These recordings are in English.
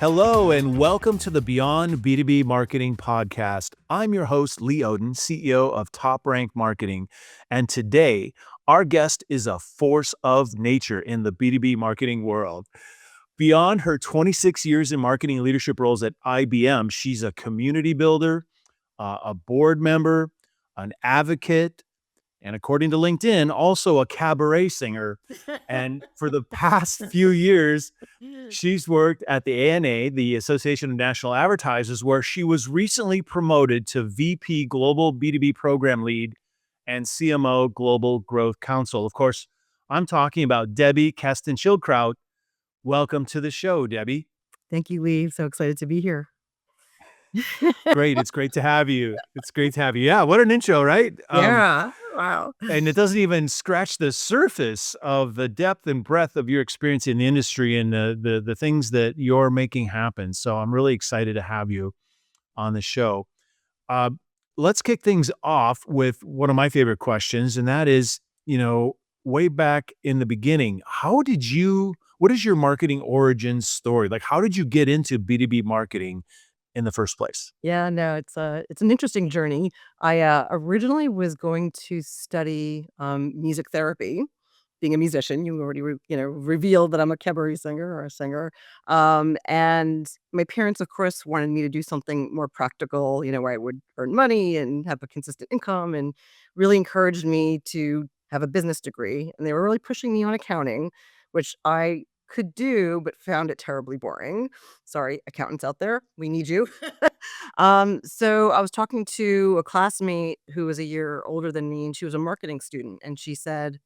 Hello and welcome to the Beyond B2B Marketing podcast. I'm your host, Lee Odden, CEO of Top Rank Marketing. And today, our guest is a force of nature in the B2B marketing world. Beyond her 26 years in marketing leadership roles at IBM, she's a community builder, a board member, an advocate, and according to LinkedIn, also a cabaret singer. And for the past few years, she's worked at the ANA, the Association of National Advertisers, where she was recently promoted to VP Global B2B Program Lead and CMO Global Growth Counsel. Of course, I'm talking about Debbie Kestin Schildkraut. Welcome to the show, Debbie. Thank you, Lee. So excited to be here. Great. It's great to have you. It's great to have you. Yeah, what an intro, right? Yeah. Wow. And it doesn't even scratch the surface of the depth and breadth of your experience in the industry and the things that you're making happen. So I'm really excited to have you on the show. Uh, let's kick things off with one of my favorite questions, and that is, way back in the beginning, what is your marketing origin story? Like, how did you get into B2B marketing in the first place? Yeah, no, it's an interesting journey. I originally was going to study music therapy. Being a musician, you already revealed that I'm a cabaret singer or a singer. And my parents, of course, wanted me to do something more practical, where I would earn money and have a consistent income, and really encouraged me to have a business degree. And they were really pushing me on accounting, which I could do, but found it terribly boring. Sorry, accountants out there, we need you. So I was talking to a classmate who was a year older than me, and she was a marketing student, and she said,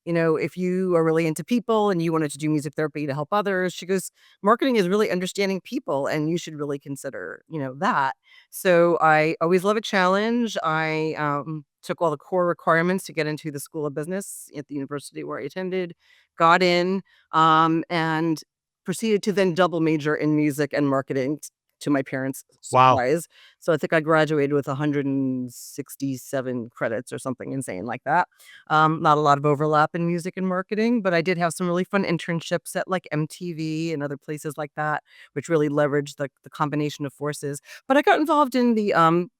if you are really into people and you wanted to do music therapy to help others, she goes, marketing is really understanding people and you should really consider, that. So I always love a challenge. I took all the core requirements to get into the School of Business at the university where I attended, got in, and proceeded to then double major in music and marketing to my parents' Wow. surprise. So I think I graduated with 167 credits or something insane like that. Not a lot of overlap in music and marketing, but I did have some really fun internships at like MTV and other places like that, which really leveraged the combination of forces. But I got involved in the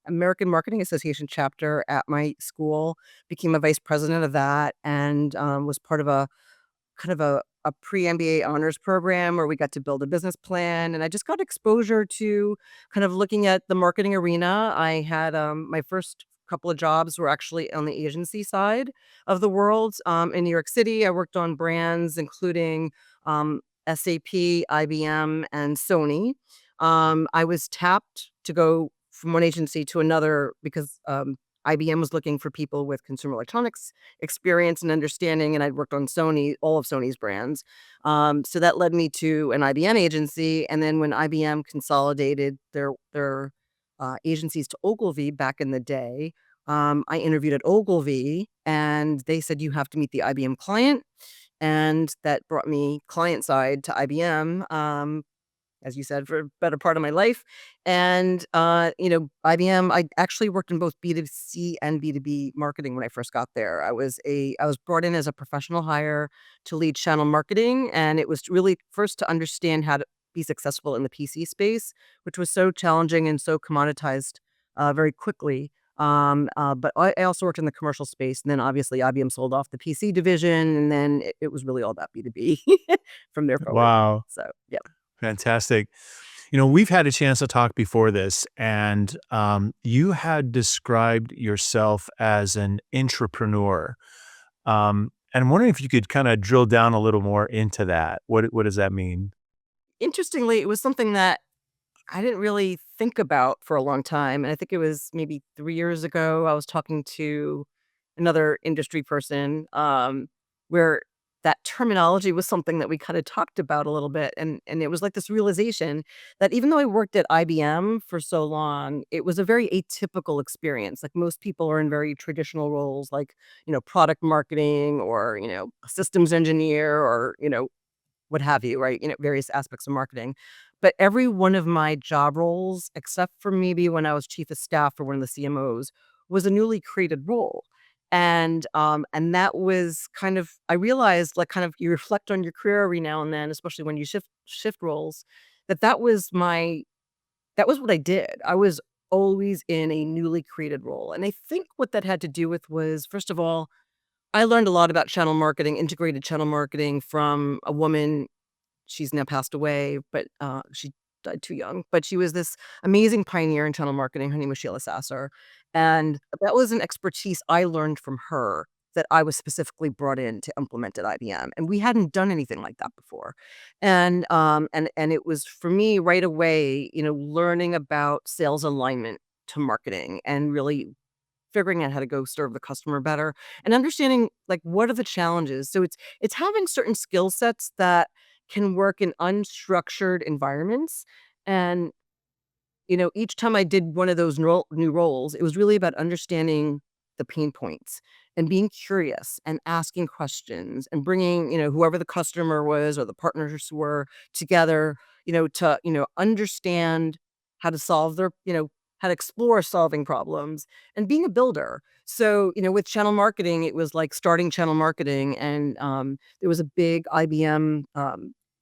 American Marketing Association chapter at my school, became a vice president of that, and was part of a kind of a pre-MBA honors program where we got to build a business plan. And I just got exposure to kind of looking at the marketing arena. I had my first couple of jobs were actually on the agency side of the world. In New York City, I worked on brands including SAP, IBM, and Sony. I was tapped to go from one agency to another because IBM was looking for people with consumer electronics experience and understanding, and I'd worked on all of Sony's brands. So that led me to an IBM agency, and then when IBM consolidated their agencies to Ogilvy back in the day, I interviewed at Ogilvy, and they said, you have to meet the IBM client, and that brought me client side to IBM. As you said, for a better part of my life. And, IBM, I actually worked in both B2C and B2B marketing when I first got there. I was brought in as a professional hire to lead channel marketing, and it was really first to understand how to be successful in the PC space, which was so challenging and so commoditized very quickly. But I also worked in the commercial space, and then obviously IBM sold off the PC division, and then it was really all about B2B from there forward. Wow. So, yeah. Fantastic. We've had a chance to talk before this, and you had described yourself as an intrapreneur. And I'm wondering if you could kind of drill down a little more into that. What does that mean? Interestingly, it was something that I didn't really think about for a long time, and I think it was maybe 3 years ago, I was talking to another industry person, where that terminology was something that we kinda talked about a little bit, and it was like this realization that even though I worked at IBM for so long, it was a very atypical experience. Like, most people are in very traditional roles like, product marketing or, a systems engineer or, what have you, right? Various aspects of marketing. But every one of my job roles, except for maybe when I was chief of staff for one of the CMOs, was a newly created role. And that was kind of, I realized, like, kind of you reflect on your career every now and then, especially when you shift roles, that was what I did. I was always in a newly created role. And I think what that had to do with was, first of all, I learned a lot about channel marketing, integrated channel marketing from a woman. She's now passed away, but she died too young. But she was this amazing pioneer in channel marketing. Her name was Sheila Sasser. And that was an expertise I learned from her that I was specifically brought in to implement at IBM. And we hadn't done anything like that before. And it was for me right away, learning about sales alignment to marketing and really figuring out how to go serve the customer better and understanding like what are the challenges. So it's having certain skill sets that can work in unstructured environments. And each time I did one of those new roles, it was really about understanding the pain points and being curious and asking questions and bringing, whoever the customer was or the partners were together, to, understand how to solve how to explore solving problems and being a builder. So, with channel marketing, it was like starting channel marketing. And there was a big IBM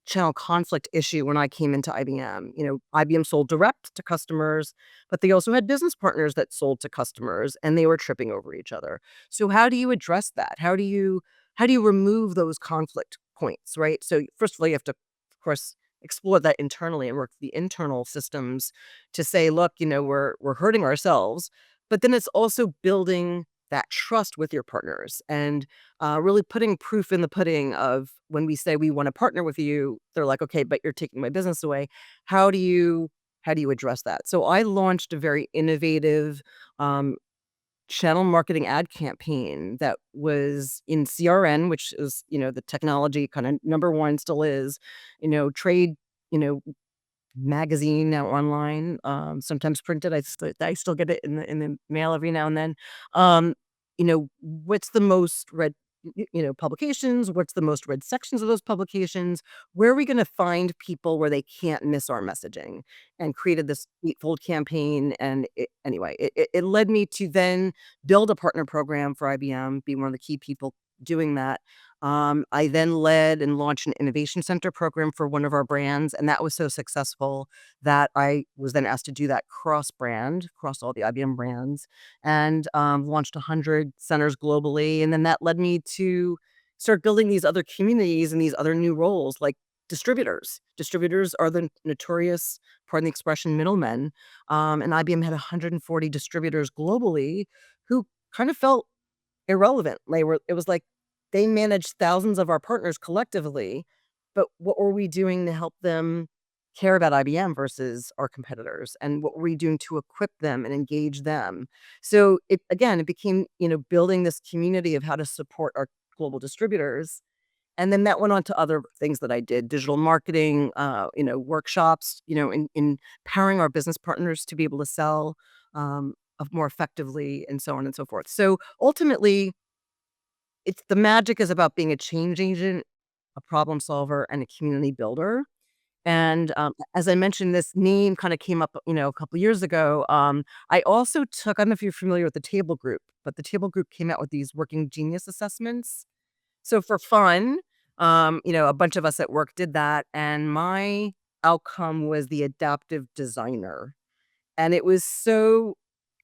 channel conflict issue when I came into IBM. IBM sold direct to customers, but they also had business partners that sold to customers and they were tripping over each other. So how do you address that? How do you remove those conflict points, right? So first of all, you have to, of course, explore that internally and work the internal systems to say, look, we're hurting ourselves, but then it's also building that trust with your partners and really putting proof in the pudding of when we say we want to partner with you, they're like, okay, but you're taking my business away. How do you address that? So I launched a very innovative um, channel marketing ad campaign that was in CRN, which is, the technology kind of number one still is, trade, you know, magazine now online, sometimes printed. I still get it in the mail every now and then. What's the most read publications? What's the most read sections of those publications? Where are we going to find people where they can't miss our messaging? And created this eightfold campaign. And anyway, it led me to then build a partner program for IBM, be one of the key people doing that. I then led and launched an innovation center program for one of our brands, and that was so successful that I was then asked to do that cross brand, across all the IBM brands, and launched 100 centers globally. And then that led me to start building these other communities and these other new roles like distributors. Distributors are the notorious, pardon the expression, middlemen. And IBM had 140 distributors globally who kind of felt irrelevant. It was like they managed thousands of our partners collectively, but what were we doing to help them care about IBM versus our competitors? And what were we doing to equip them and engage them? So it became, building this community of how to support our global distributors. And then that went on to other things that I did, digital marketing, workshops, in empowering our business partners to be able to sell more effectively and so on and so forth. So ultimately, it's the magic is about being a change agent, a problem solver, and a community builder. And as I mentioned, this name kind of came up, a couple years ago. I also took, I don't know if you're familiar with the Table Group, but the Table Group came out with these working genius assessments. So for fun, a bunch of us at work did that, and my outcome was the adaptive designer. And it was so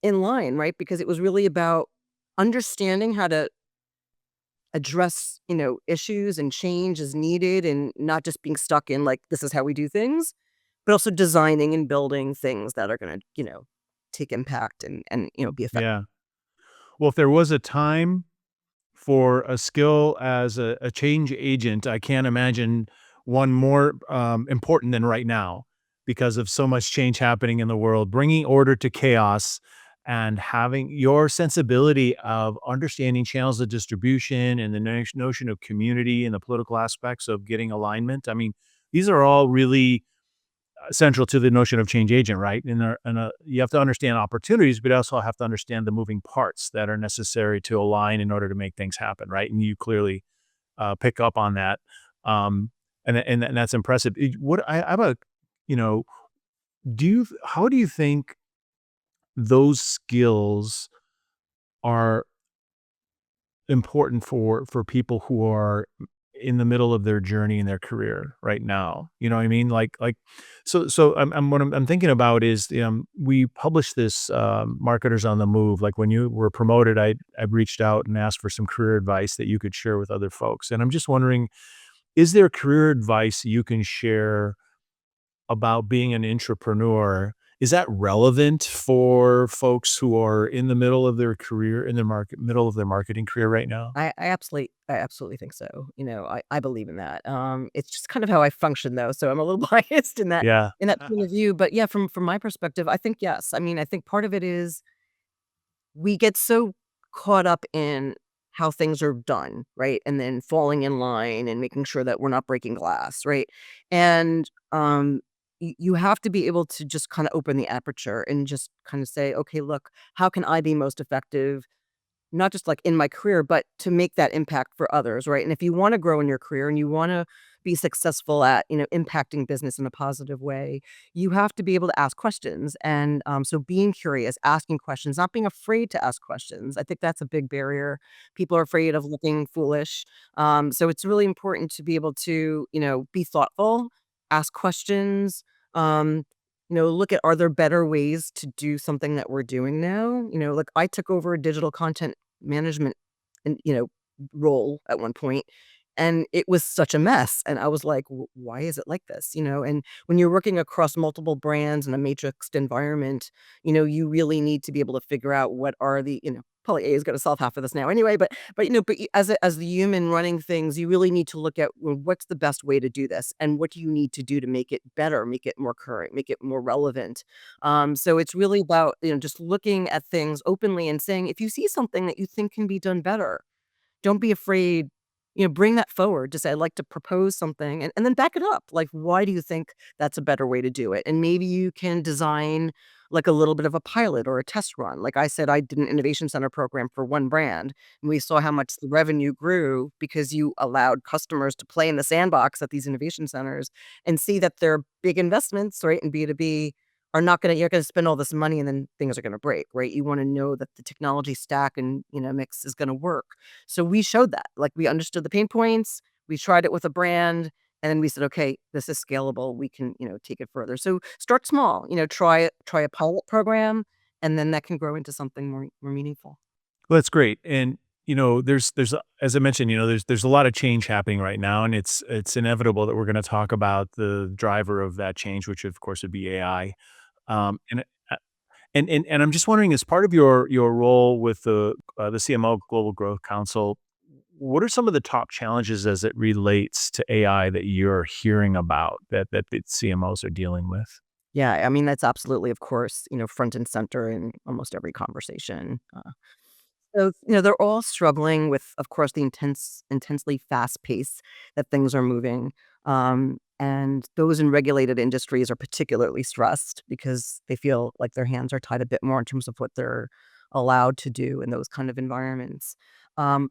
in line, right? Because it was really about understanding how to address, issues and change as needed and not just being stuck in like, this is how we do things, but also designing and building things that are going to, take impact and be effective. Yeah. Well, if there was a time for a skill as a change agent, I can't imagine one more important than right now because of so much change happening in the world, bringing order to chaos and having your sensibility of understanding channels of distribution and the notion of community and the political aspects of getting alignment. I mean, these are all really central to the notion of change agent, right? You have to understand opportunities, but also have to understand the moving parts that are necessary to align in order to make things happen, right? And you clearly pick up on that, and that's impressive. What I have a, you know, how do you think those skills are important for people who are in the middle of their journey in their career right now. You know what I mean? So I'm thinking about is we published this Marketers on the Move. Like when you were promoted, I reached out and asked for some career advice that you could share with other folks. And I'm just wondering, is there career advice you can share about being an intrapreneur? Is that relevant for folks who are in the middle of their career, in the middle of their marketing career right now? I absolutely think so. I believe in that. It's just kind of how I function though, so I'm a little biased Yeah. in that point of view. But yeah, from my perspective, I think yes. I mean, I think part of it is we get so caught up in how things are done, right? And then falling in line and making sure that we're not breaking glass, right? And you have to be able to just kind of open the aperture and just kind of say, okay, look, how can I be most effective not just, like, in my career, but to make that impact for others, right? And if you wanna grow in your career and you wanna be successful at, impacting business in a positive way, you have to be able to ask questions. And, so being curious, asking questions, not being afraid to ask questions. I think that's a big barrier. People are afraid of looking foolish. So it's really important to be able to, be thoughtful, ask questions, um, look at, are there better ways to do something that we're doing now? Like I took over a digital content management and role at one point, and it was such a mess. And I was like, Why is it like this?" And when you're working across multiple brands in a matrixed environment, you really need to be able to figure out what are the probably A is going to solve half of this now anyway. But as the human running things, you really need to look at, well, what's the best way to do this, and what do you need to do to make it better, make it more current, make it more relevant. So it's really about just looking at things openly and saying, if you see something that you think can be done better, don't be afraid, bring that forward to say, "I'd like to propose something," and then back it up. Like, why do you think that's a better way to do it? And maybe you can design, like, a little bit of a pilot or a test run. Like I said, I did an innovation center program for one brand, and we saw how much the revenue grew because you allowed customers to play in the sandbox at these innovation centers and see that their big investments, right, in B2B are not gonna you're gonna spend all this money and then things are gonna break, right? You wanna know that the technology stack and, mix is gonna work. So we showed that, like, we understood the pain points, we tried it with a brand, and then we said, "Okay, this is scalable, we can, take it further." So start small, try a pilot program, and then that can grow into something more meaningful. Well, that's great. And, as I mentioned, there's a lot of change happening right now, and it's inevitable that we're gonna talk about the driver of that change, which of course would be AI. And and I'm just wondering, as part of your role with the CMO Global Growth Council, what are some of the top challenges as it relates to AI that you're hearing about that the CMOs are dealing with? Yeah, I mean, that's absolutely, of course, front and center in almost every conversation. So, they're all struggling with, of course, the intensely fast pace that things are moving. And those in regulated industries are particularly stressed because they feel like their hands are tied a bit more in terms of what they're allowed to do in those kind of environments. Um,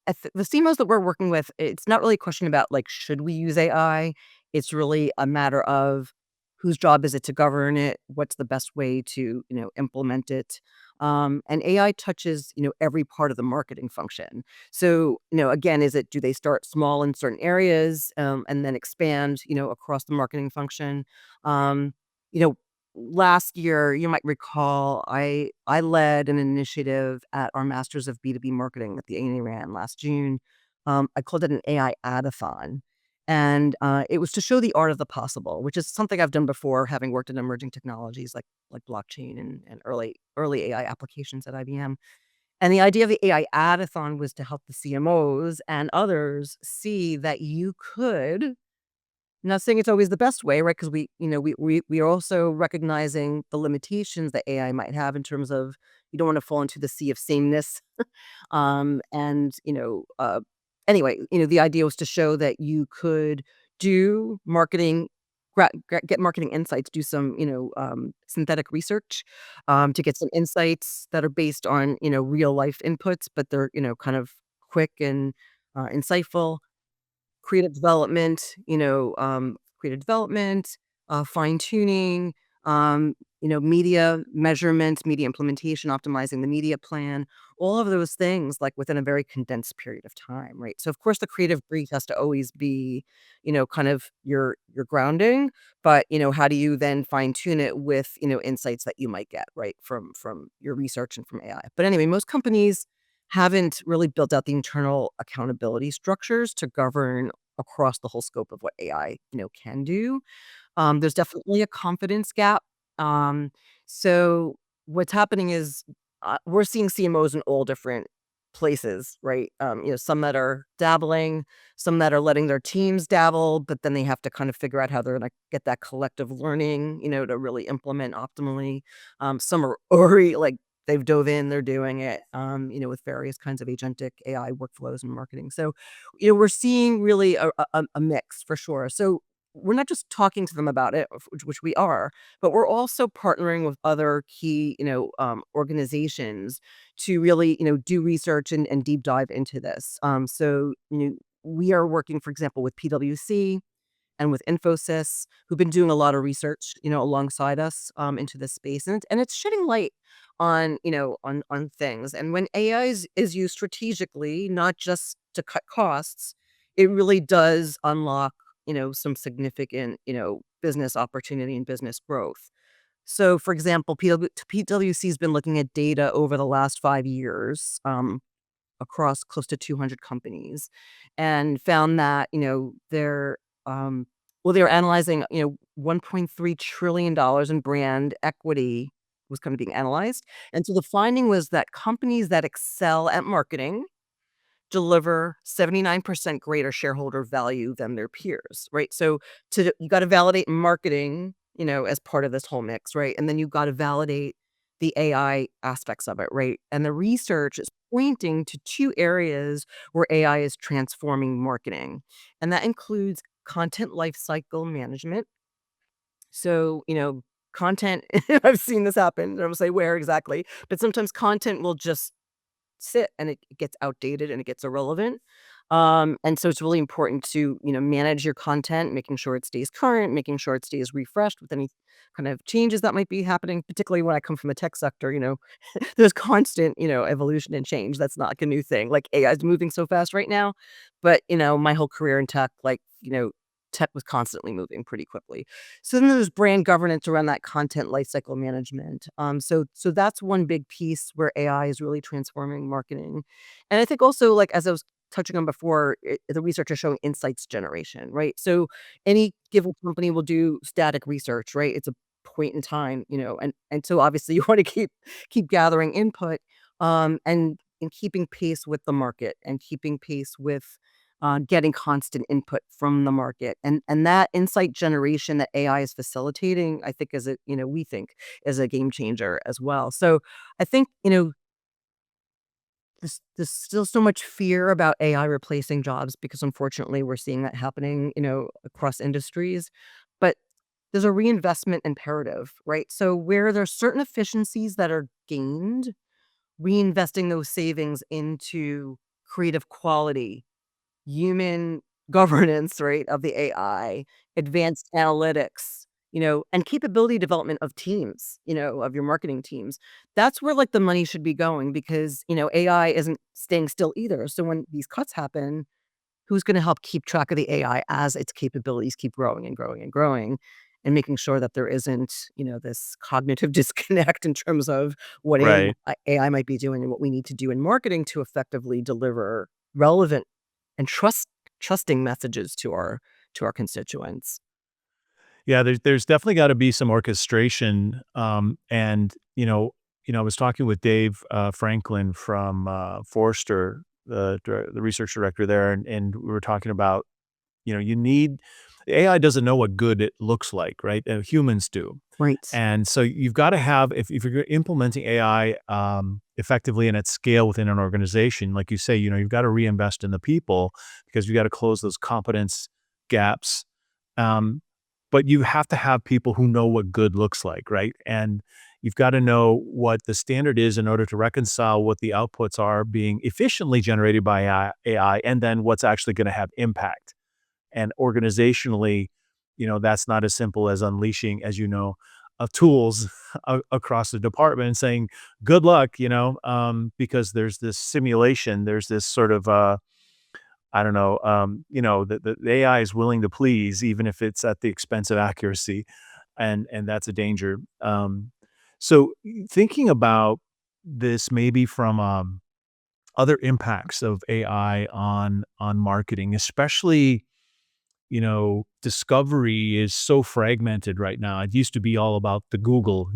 at the CMOs that we're working with, it's not really a question about like, should we use AI? It's really a matter of whose job is it to govern it? What's the best way to, implement it? And AI touches, every part of the marketing function. So, again, do they start small in certain areas, and then expand, across the marketing function? Um, you know, Last year, you might recall, I led an initiative at our Masters of B2B Marketing that the ANA ran last June. I called it an AI adathon, and it was to show the art of the possible, which is something I've done before, having worked in emerging technologies like blockchain and early AI applications at IBM. And the idea of the AI adathon was to help the CMOs and others see that you could, not saying it's always the best way, right? Because we are also recognizing the limitations that AI might have in terms of you don't want to fall into the sea of sameness. And anyway, the idea was to show that you could do marketing, get marketing insights, do some synthetic research, to get some insights that are based on real life inputs, but they're kind of quick and insightful. Creative development, fine tuning. media measurement, media implementation, optimizing the media plan, all of those things like within a very condensed period of time, right? So of course the creative brief has to always be, kind of your grounding, but how do you then fine tune it with, insights that you might get, right, from your research and from AI. But anyway, most companies haven't really built out the internal accountability structures to govern across the whole scope of what AI, can do. There's definitely a confidence gap. Um, so what's happening is we're seeing CMOs in all different places, right? Some that are dabbling, some that are letting their teams dabble, but then they have to kind of figure out how they're going to get that collective learning, to really implement optimally. Some are already like they've dove in, they're doing it, with various kinds of agentic AI workflows and marketing. So, we're seeing really a mix for sure. So we're not just talking to them about it, which we are, but we're also partnering with other key, organizations to really, do research and deep dive into this. So, we are working, for example, with PwC and with Infosys, who've been doing a lot of research, alongside us, into this space, and it's shedding light on, on things. And when AI is used strategically, not just to cut costs, it really does unlock, some significant, business opportunity and business growth. So, for example, PwC has been looking at data over the last 5 years. Across close to 200 companies and found that, um, they were analyzing, $1.3 trillion in brand equity was kind of being analyzed. And so the finding was that companies that excel at marketing deliver 79% greater shareholder value than their peers, right? So you got to validate marketing, as part of this whole mix, right? And then you got to validate the AI aspects of it, right? And the research is pointing to two areas where AI is transforming marketing. And that includes content lifecycle management. So, content, I've seen this happen. I don't say where exactly, but sometimes content will just sit and it gets outdated and it gets irrelevant. And so it's really important to, manage your content, making sure it stays current, making sure it stays refreshed with any kind of changes that might be happening, particularly when I come from the tech sector, there's constant, evolution and change. That's not like a new thing. Like AI is moving so fast right now. But, my whole career in tech, like, tech was constantly moving pretty quickly. So then there's brand governance around that content lifecycle management. So that's one big piece where AI is really transforming marketing. And I think also, like as I was touching on before, the research is showing insights generation, right? So any given company will do static research, right? It's a point in time, and so obviously you want to keep gathering input, and keeping pace with the market and keeping pace with getting constant input from the market. And that insight generation that AI is facilitating, I think we think is a game changer as well. So I think, there's still so much fear about AI replacing jobs because unfortunately we're seeing that happening, across industries. But there's a reinvestment imperative, right? So where there's certain efficiencies that are gained, reinvesting those savings into creative quality, human governance, right, of the AI, advanced analytics, and capability development of teams, of your marketing teams. That's where like the money should be going because, AI isn't staying still either. So when these cuts happen, who's going to help keep track of the AI as its capabilities keep growing and growing and growing? And making sure that there isn't, this cognitive disconnect in terms of what Right. AI might be doing and what we need to do in marketing to effectively deliver relevant and trusting messages to our constituents. Yeah, there's definitely gotta be some orchestration, and, I was talking with Dave, Franklin from, Forrester, the research director there, and we were talking about, you need AI doesn't know what good it looks like, right? Humans do. Right. And so you've gotta have if you're implementing AI, effectively and at scale within an organization, like you say, you've gotta reinvest in the people because you gotta close those competence gaps. Um, but you have to have people who know what good looks like, right? And you've gotta know what the standard is in order to reconcile what the outputs are being efficiently generated by AI and then what's actually gonna have impact. And organizationally, that's not as simple as unleashing, as you know, of tools across the department and saying, "Good luck," because there's this simulation, there's this sort of I don't know, the AI is willing to please even if it's at the expense of accuracy, and that's a danger. So thinking about this maybe from other impacts of AI on marketing, especially, discovery is so fragmented right now. It used to be all about the Google,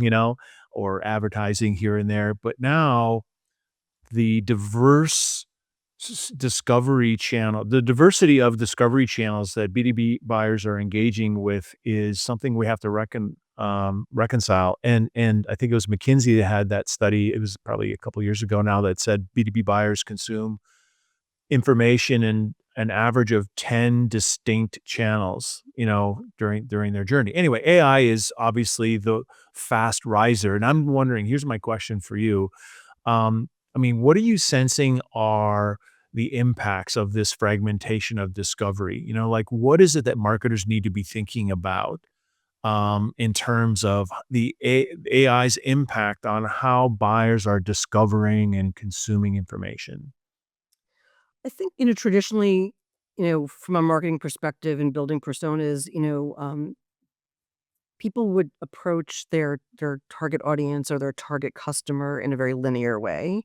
or advertising here and there, but now the diverse the diversity of discovery channels that B2B buyers are engaging with is something we have to reconcile. And I think it was McKinsey that had that study. It was probably a couple years ago now that said B2B buyers consume information in an average of 10 distinct channels, during their journey. Anyway, AI is obviously the fast riser, and I'm wondering, here's my question for you. What are you sensing are the impacts of this fragmentation of discovery? Like what is it that marketers need to be thinking about in terms of the AI's impact on how buyers are discovering and consuming information? I think, traditionally, from a marketing perspective and building personas, people would approach their target audience or their target customer in a very linear way.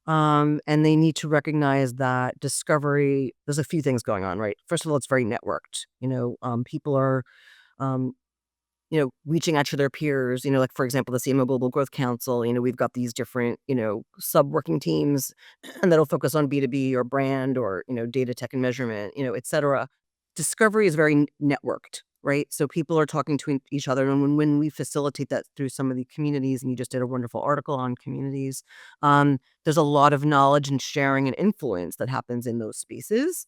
And they need to recognize that discovery, there's a few things going on, right? First of all, it's very networked. People are um, reaching out to their peers, like for example, the CMO Global Growth Council, we've got these different, sub-working teams and that'll focus on B2B or brand or, data tech and measurement, et cetera. Discovery is very networked, right? So people are talking to each other. And when we facilitate that through some of the communities, and you just did a wonderful article on communities, there's a lot of knowledge and sharing and influence that happens in those spaces.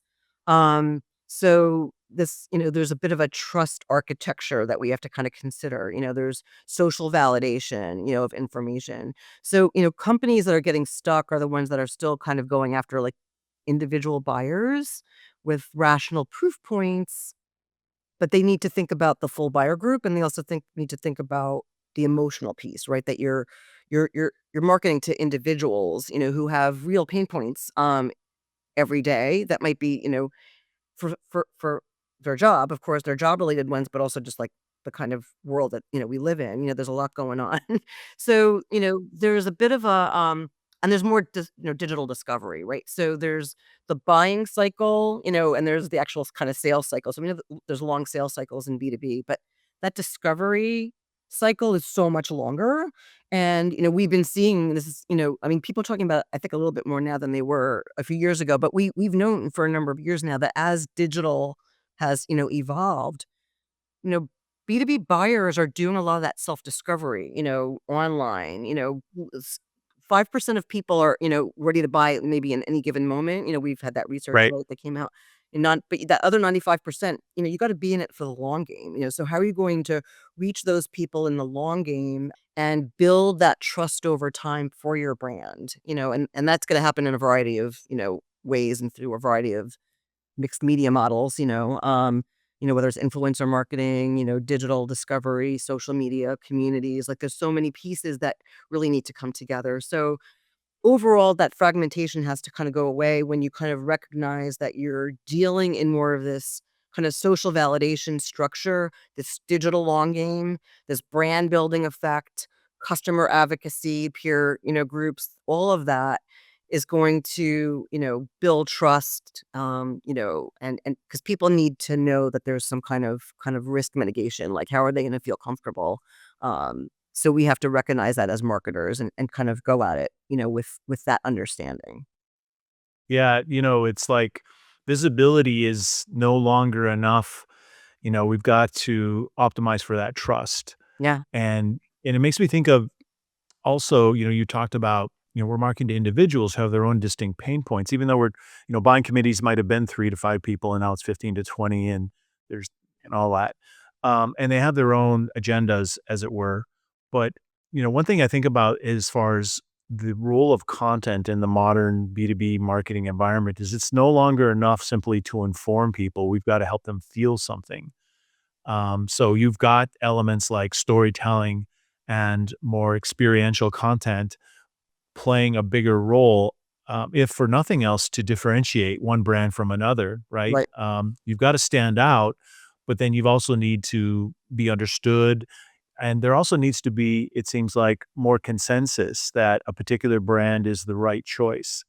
So this, there's a bit of a trust architecture that we have to kind of consider. There's social validation, of information. So, companies that are getting stuck are the ones that are still kind of going after like individual buyers with rational proof points, but they need to think about the full buyer group, and they also need to think about the emotional piece, right? That you're marketing to individuals, who have real pain points every day that might be, for their job, of course, their job-related ones, but also just, like, the kind of world that, we live in, there's a lot going on. So, there's a bit of a, and there's more digital discovery, right? So there's the buying cycle, and there's the actual kind of sales cycle. So, there's long sales cycles in B2B, but that discovery cycle is so much longer, and, we've been seeing this is, people are talking about, I think, a little bit more now than they were a few years ago, but we've known for a number of years now that as digital has, evolved, you know, B2B buyers are doing a lot of that self-discovery, online, 5% of people are, ready to buy maybe in any given moment. We've had that research, Right. right, that came out. And not, but that other 95%, you got to be in it for the long game. So how are you going to reach those people in the long game and build that trust over time for your brand? And that's going to happen in a variety of, ways and through a variety of mixed media models, whether it's influencer marketing, digital discovery, social media, communities, like there's so many pieces that really need to come together. So overall, that fragmentation has to kind of go away when you kind of recognize that you're dealing in more of this kind of social validation structure, this digital long game, this brand building effect, customer advocacy, peer, groups, all of that is going to, build trust, and because people need to know that there's some kind of risk mitigation, like how are they going to feel comfortable? So we have to recognize that as marketers and kind of go at it, with that understanding. Yeah, it's like visibility is no longer enough. We've got to optimize for that trust. Yeah. And it makes me think of also, you talked about, we're marketing to individuals who have their own distinct pain points, even though buying committees might have been 3 to 5 people and now it's 15 to 20 and there's and all that. And they have their own agendas, as it were. But, one thing I think about as far as the role of content in the modern B2B marketing environment is it's no longer enough simply to inform people. We've got to help them feel something. So you've got elements like storytelling, and more experiential content playing a bigger role, if for nothing else, to differentiate one brand from another, right? Right. You've got to stand out, but then you've also need to be understood. And there also needs to be, it seems like, more consensus that a particular brand is the right choice.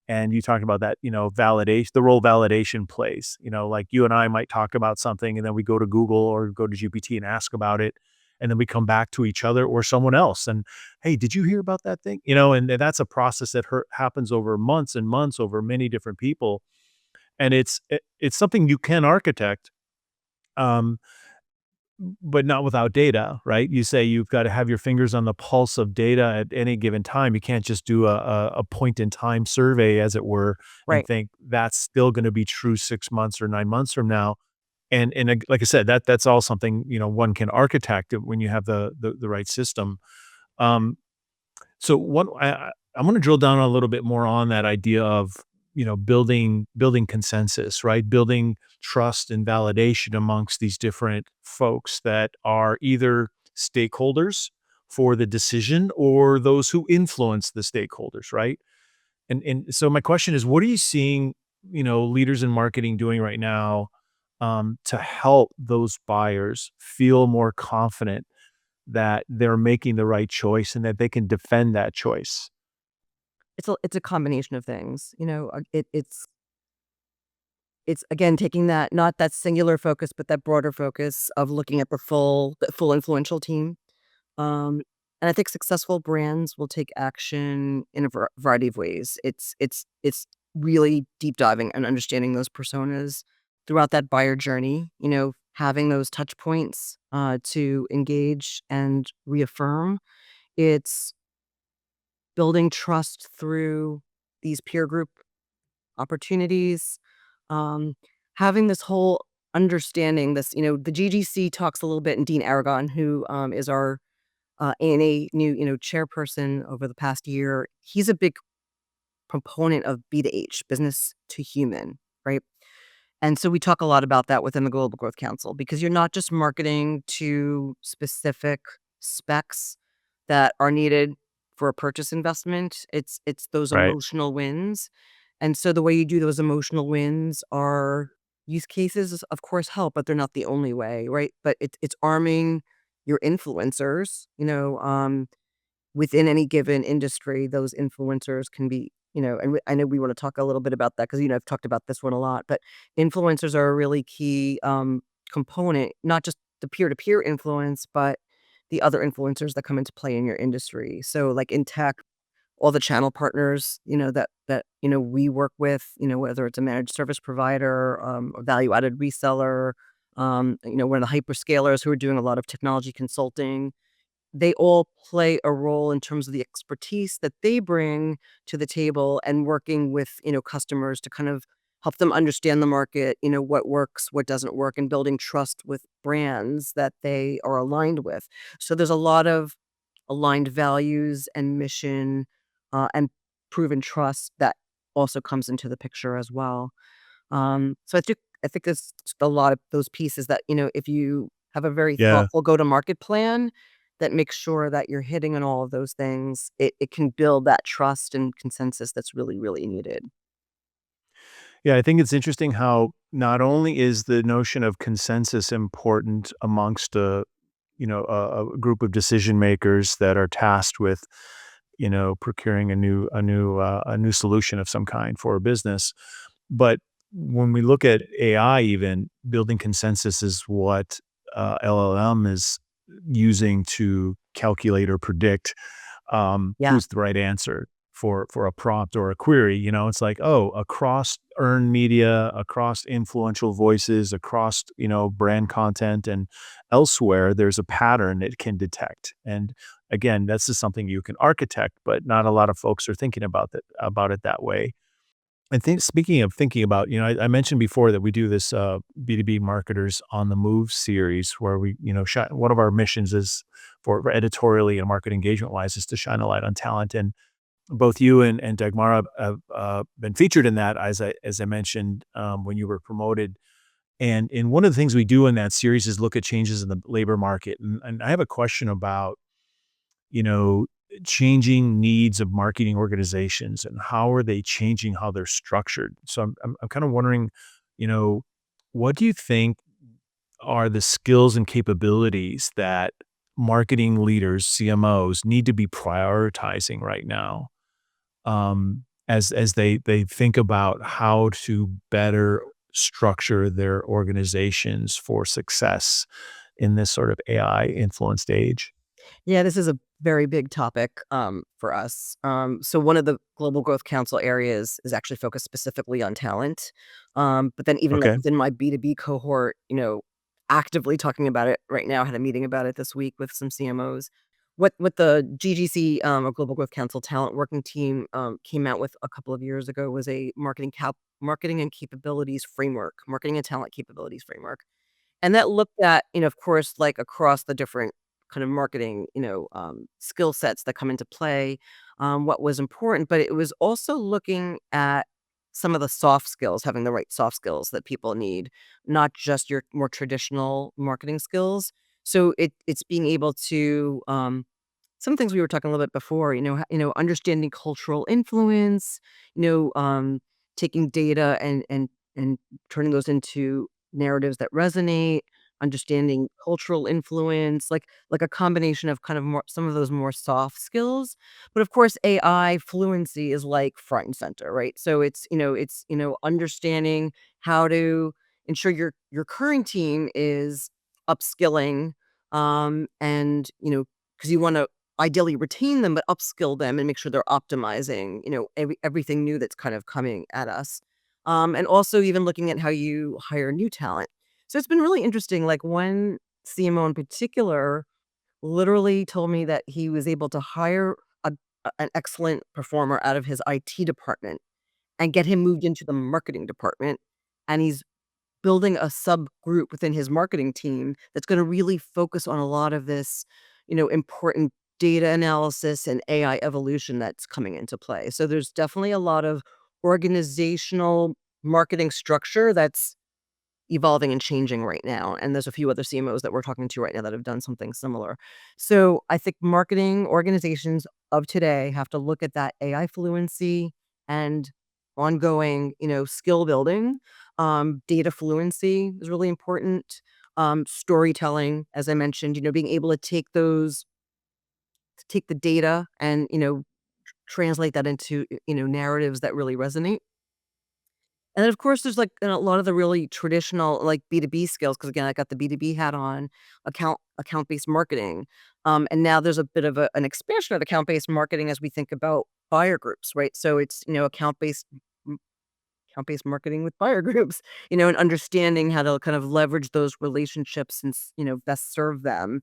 And you talked about that, validation, the role validation plays. Like you and I might talk about something and then we go to Google or go to GPT and ask about it. And then we come back to each other or someone else and, hey, did you hear about that thing? And that's a process that happens over months and months over many different people. And it's something you can architect. Um, but not without data, right? You say you've got to have your fingers on the pulse of data at any given time. You can't just do a point in time survey, as it were, and Right. think that's still going to be true 6 months or 9 months from now. And like I said, that's all something one can architect when you have the right system. Um, so I'm going to drill down a little bit more on that idea of building consensus, right? Building trust and validation amongst these different folks that are either stakeholders for the decision or those who influence the stakeholders, right? And so my question is, what are you seeing leaders in marketing doing right now, to help those buyers feel more confident that they're making the right choice and that they can defend that choice? It's a combination of things, it's again taking that, not that singular focus, but that broader focus of looking at the full influential team. Um, and I think successful brands will take action in a variety of ways. It's really deep diving and understanding those personas throughout that buyer journey, having those touch points to engage and reaffirm. It's building trust through these peer group opportunities, um, having this whole understanding, the GGC talks a little bit, and Dean Aragon, who is our ANA new, chairperson over the past year, he's a big proponent of B to H, business to human, right? And so we talk a lot about that within the Global Growth Council, because you're not just marketing to specific specs that are needed for a purchase investment. It's those Right. emotional wins. And so the way you do those emotional wins are use cases, of course, help, but they're not the only way, right? But it's arming your influencers, within any given industry. Those influencers can be, and I know we want to talk a little bit about that because, I've talked about this one a lot, but influencers are a really key component, not just the peer to peer influence, but the other influencers that come into play in your industry. So, like in tech, all the channel partners, that we work with, whether it's a managed service provider, a value added reseller, one of the hyperscalers who are doing a lot of technology consulting, they all play a role in terms of the expertise that they bring to the table, and working with, customers to kind of help them understand the market, what works, what doesn't work, and building trust with brands that they are aligned with. So there's a lot of aligned values and mission, and proven trust that also comes into the picture as well. So I think there's a lot of those pieces that, if you have a very Yeah. thoughtful go-to-market plan that makes sure that you're hitting on all of those things, it can build that trust and consensus that's really, really needed. Yeah, I think it's interesting how not only is the notion of consensus important amongst a group of decision makers that are tasked with procuring a new solution of some kind for a business, but when we look at AI, even building consensus is what LLM is using to calculate or predict Yeah. who's the right answer for a prompt or a query. It's like, oh, across earned media, across influential voices, across brand content and elsewhere, there's a pattern it can detect. And again, this is something you can architect, but not a lot of folks are thinking about it that way. I think, speaking of thinking about, I mentioned before that we do this B2B Marketers on the Move series where we, one of our missions is for editorially and market engagement wise is to shine a light on talent. And both you and Dagmara have been featured in that, as I mentioned, when you were promoted. And one of the things we do in that series is look at changes in the labor market. And I have a question about you know, changing needs of marketing organizations, and how are they changing how they're structured? So I'm kind of wondering, you know, what do you think are the skills and capabilities that marketing leaders, CMOs, need to be prioritizing right now, as they think about how to better structure their organizations for success in this sort of AI influenced age? Yeah, this is a very big topic for us. So one of the Global Growth Council areas is actually focused specifically on talent. But then even like Okay. within my B2B cohort, actively talking about it right now, I had a meeting about it this week with some CMOs. What the GGC or Global Growth Council talent working team came out with a couple of years ago was a marketing and capabilities framework, marketing and talent capabilities framework. And that looked at, of course, like, across the different kind of marketing, skill sets that come into play, what was important, but it was also looking at some of the soft skills, having the right soft skills that people need, not just your more traditional marketing skills. So it's being able to, some things we were talking a little bit before, understanding cultural influence, you know, um, taking data and turning those into narratives that resonate, understanding cultural influence, like a combination of kind of more some of those more soft skills. But of course, AI fluency is like front and center, right? So it's understanding how to ensure your current team is upskilling, and because you want to ideally retain them, but upskill them and make sure they're optimizing, everything new that's kind of coming at us. And also even looking at how you hire new talent. So it's been really interesting. Like one CMO in particular literally told me that he was able to hire an excellent performer out of his IT department and get him moved into the marketing department. And he's building a subgroup within his marketing team that's gonna really focus on a lot of this, important data analysis and AI evolution that's coming into play. So there's definitely a lot of organizational marketing structure that's evolving and changing right now, and there's a few other CMOs that we're talking to right now that have done something similar. So I think marketing organizations of today have to look at that AI fluency and ongoing, skill building. Data fluency is really important. Storytelling, as I mentioned, being able to take the data and, translate that into, narratives that really resonate. And then, of course, there's, like, a lot of the really traditional, like, B2B skills. Because again, I got the B2B hat on, account-based marketing, and now there's a bit of an expansion of account-based marketing as we think about buyer groups, right? So it's, account-based marketing with buyer groups, and understanding how to kind of leverage those relationships and, best serve them,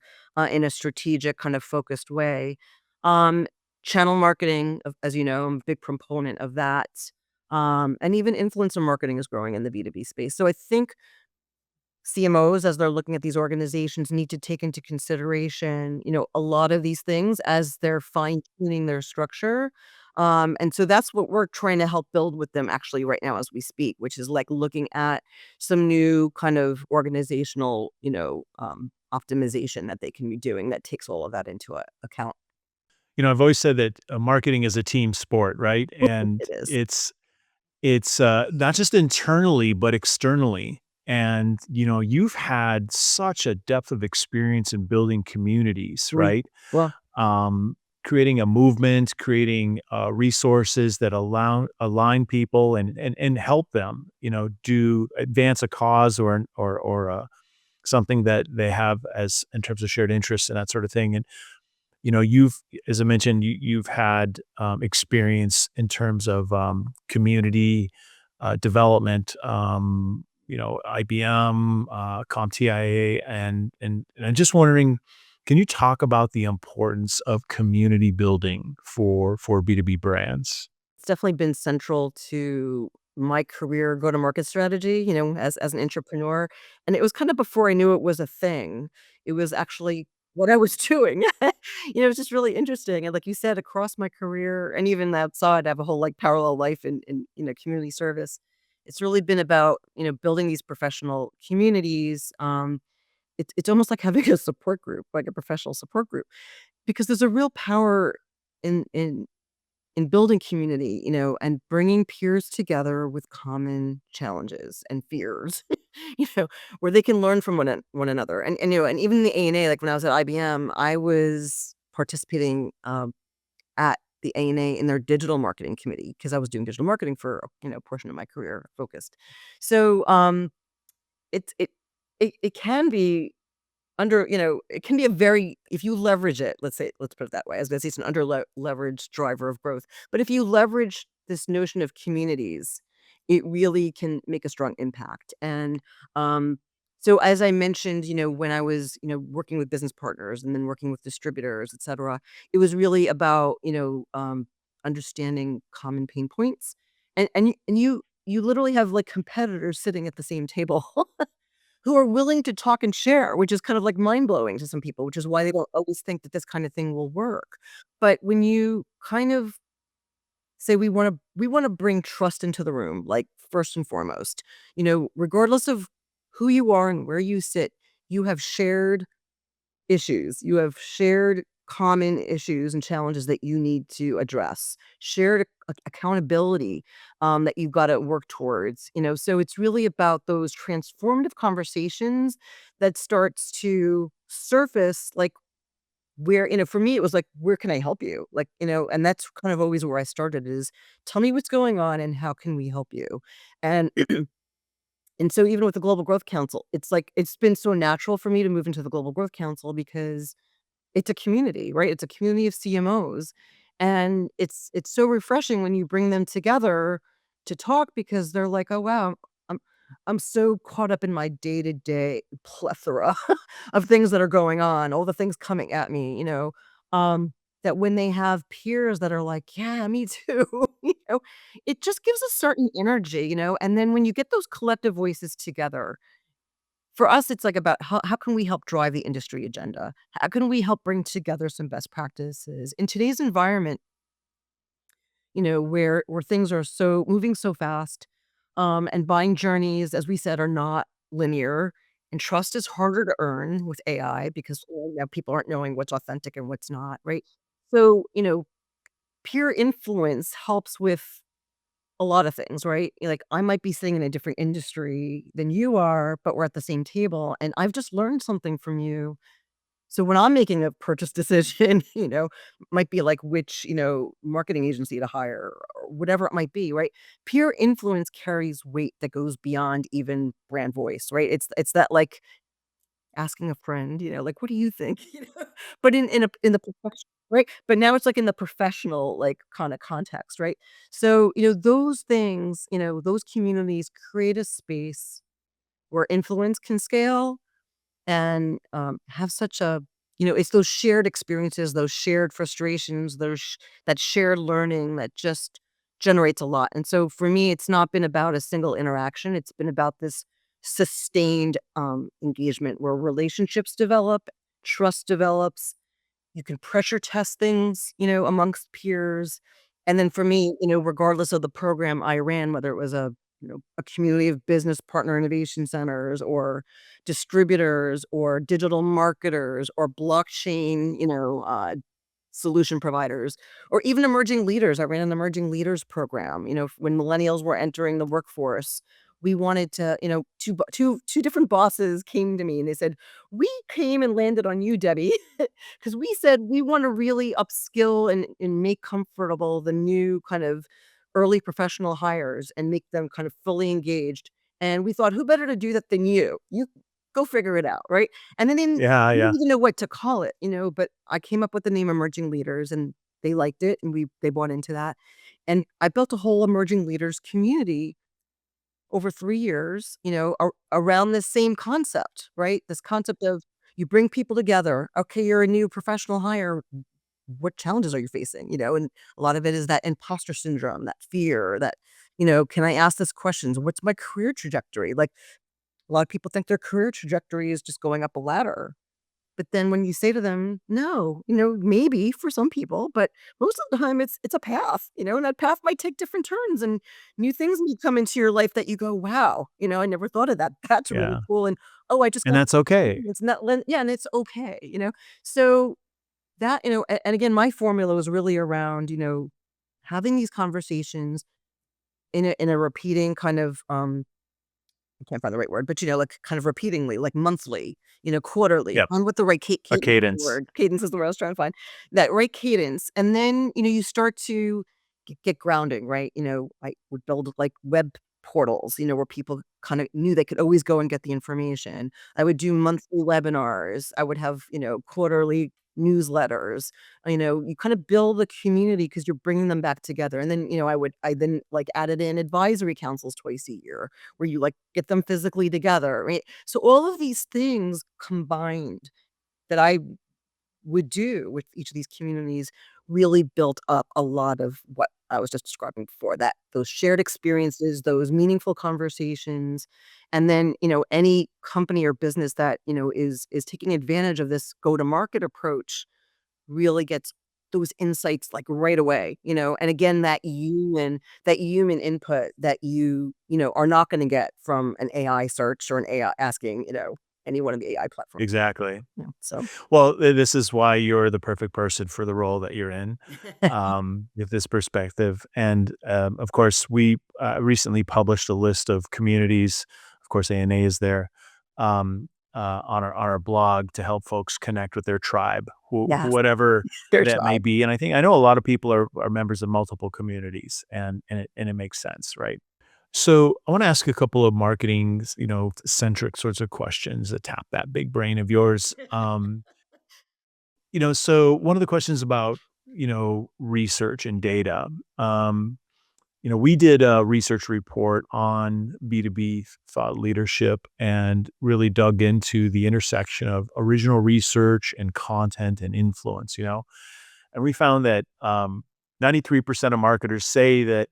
in a strategic, kind of focused way. Um, Channel marketing, as you know, I'm a big proponent of that. And even influencer marketing is growing in the B2B space. So I think CMOs, as they're looking at these organizations, need to take into consideration, a lot of these things as they're fine tuning their structure. And so that's what we're trying to help build with them actually right now as we speak, which is like looking at some new kind of organizational, optimization that they can be doing that takes all of that into account. I've always said that marketing is a team sport, right? And It is. it's not just internally, but externally. And, you've had such a depth of experience in building communities, We right? well, Um, Creating a movement, creating resources that align people and help them, do advance a cause or something that they have as in terms of shared interests and that sort of thing. And you've, as I mentioned, you've had experience in terms of community development. IBM, CompTIA, and I'm just wondering, can you talk about the importance of community building for B2B brands? it's definitely been central to my career go-to-market strategy, as an entrepreneur, and it was kind of before I knew it was a thing. It was actually what I was doing. It's just really interesting, and like you said, across my career and even outside, I have a whole, like, parallel life in community service. It's really been about, building these professional communities, it's almost like having a support group, like a professional support group, because there's a real power in building community, and bringing peers together with common challenges and fears, you know, where they can learn from one another. And even the A&A, like when I was at IBM, I was participating at the A&A in their digital marketing committee because I was doing digital marketing for a portion of my career focused. So it it it can be it can be a very if you leverage it, let's put it that way. I was gonna say it's an leveraged driver of growth. But if you leverage this notion of communities, it really can make a strong impact. And so as I mentioned, when I was, working with business partners and then working with distributors, et cetera, it was really about, understanding common pain points. And you literally have like competitors sitting at the same table who are willing to talk and share, which is kind of like mind blowing to some people, which is why they don't always think that this kind of thing will work. But when you kind of say we want to bring trust into the room, like first and foremost, regardless of who you are and where you sit, you have shared issues. You have shared common issues and challenges that you need to address, shared accountability that you've got to work towards. So it's really about those transformative conversations that starts to surface, like where, for me, it was like, where can I help you? Like, and that's kind of always where I started is tell me what's going on and how can we help you? And and so even with the Global Growth Council, it's like it's been so natural for me to move into the Global Growth Council because it's a community, right? It's a community of CMOs, and it's so refreshing when you bring them together to talk because they're like, "Oh, wow, I'm I'm so caught up in my day-to-day plethora of things that are going on, all the things coming at me," that when they have peers that are like, "Yeah, me too," it just gives a certain energy, and then when you get those collective voices together for us, it's like about how can we help drive the industry agenda? How can we help bring together some best practices? In today's environment, where things are so moving so fast, and buying journeys, as we said, are not linear, and trust is harder to earn with AI because now people aren't knowing what's authentic and what's not, right? So, peer influence helps with a lot of things, right? Like, I might be sitting in a different industry than you are, but we're at the same table, and I've just learned something from you. So when I'm making a purchase decision, might be like which, marketing agency to hire or whatever it might be, right? Peer influence carries weight that goes beyond even brand voice, right? It's that like asking a friend, like, "What do you think?" But in the profession, right? But now it's like in the professional, like, kinda context, right? So, those things, those communities create a space where influence can scale and, have such a it's those shared experiences, those shared frustrations, that shared learning that just generates a lot, and so for me, it's not been about a single interaction, it's been about this sustained, engagement where relationships develop, trust develops, you can pressure test things, amongst peers. And then for me, regardless of the program I ran, whether it was a community of business partner innovation centers or distributors or digital marketers or blockchain, solution providers or even emerging leaders. I ran an emerging leaders program, when millennials were entering the workforce. We wanted to, two different bosses came to me and they said, "We came and landed on you, Debbie, because we said we want to really upskill and make comfortable the new kind of early professional hires and make them kind of fully engaged. And we thought, who better to do that than you? You go figure it out, right?" And then Yeah, we didn't yeah. even know what to call it, but I came up with the name Emerging Leaders and they liked it and they bought into that. And I built a whole emerging leaders community over 3 years, around this same concept, right? This concept of you bring people together. Okay, you're a new professional hire. What challenges are you facing? And a lot of it is that imposter syndrome, that fear, that, can I ask this questions? What's my career trajectory? Like a lot of people think their career trajectory is just going up a ladder. But then when you say to them, no, maybe for some people, but most of the time it's a path, and that path might take different turns and new things may come into your life that you go, wow, I never thought of that. That's really Yeah. cool. And oh, I just And got that's okay. it's not yeah, and it's okay. So that, and again, my formula was really around, having these conversations in a repeating kind of I can't find the right word, but like kind of repeatingly, like monthly, quarterly, Yep. on what the right A cadence is the cadence. word. Cadence is the word I was trying to find. That right cadence. And then, you start to get grounding, right? I would build like web portals, where people kind of knew they could always go and get the information. I would do monthly webinars. I would have, quarterly newsletters. You kind of build a community because you're bringing them back together. And then, I then like added in advisory councils twice a year where you like get them physically together, right? So all of these things combined that I would do with each of these communities really built up a lot of what I was just describing before, that those shared experiences, those meaningful conversations, and then, any company or business that, is taking advantage of this go-to-market approach really gets those insights like right away, and again, that human input that are not going to get from an AI search or an AI asking, any one of the AI platforms. Exactly. Yeah. So Well, this is why you're the perfect person for the role that you're in, with this perspective. And of course, we recently published a list of communities. Of course, ANA is there, on our blog to help folks connect with their tribe, yes, whatever their that may job. be. And I know a lot of people are members of multiple communities, and it makes sense, right? So I want to ask a couple of marketing, centric sorts of questions that tap that big brain of yours. So one of the questions about, research and data. Um, we did a research report on B2B thought leadership and really dug into the intersection of original research and content and influence, and we found that 93% of marketers say that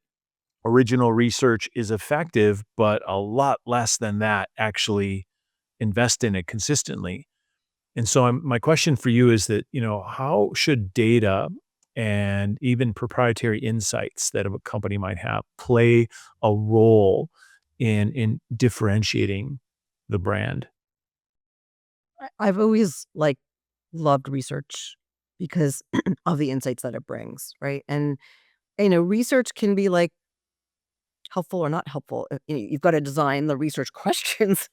original research is effective, but a lot less than that actually invest in it consistently. And so my question for you is that, how should data and even proprietary insights that a company might have play a role in differentiating the brand? I've always like loved research because of the insights that it brings, right? And research can be like helpful or not helpful. You've got to design the research questions,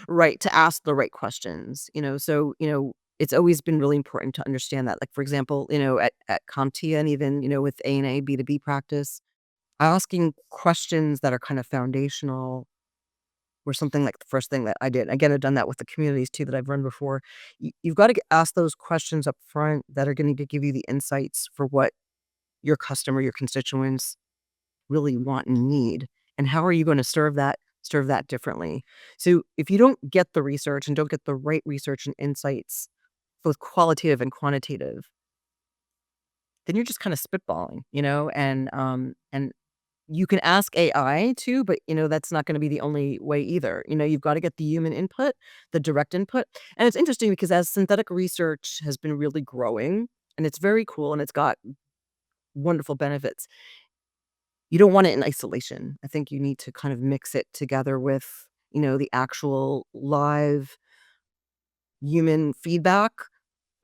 right, to ask the right questions. So it's always been really important to understand that. Like for example, at CompTIA and even with A&A B2B practice, asking questions that are kind of foundational were something like the first thing that I did. Again, I've done that with the communities too that I've run before. You've got to ask those questions up front that are going to give you the insights for what your customer, your constituents really want and need, and how are you going to serve that differently. So if you don't get the research and don't get the right research and insights, both qualitative and quantitative, then you're just kind of spitballing, and you can ask AI too, but that's not going to be the only way either. You've got to get the human input, the direct input. And it's interesting because as synthetic research has been really growing and it's very cool and it's got wonderful benefits, you don't want it in isolation. I think you need to kind of mix it together with, the actual live human feedback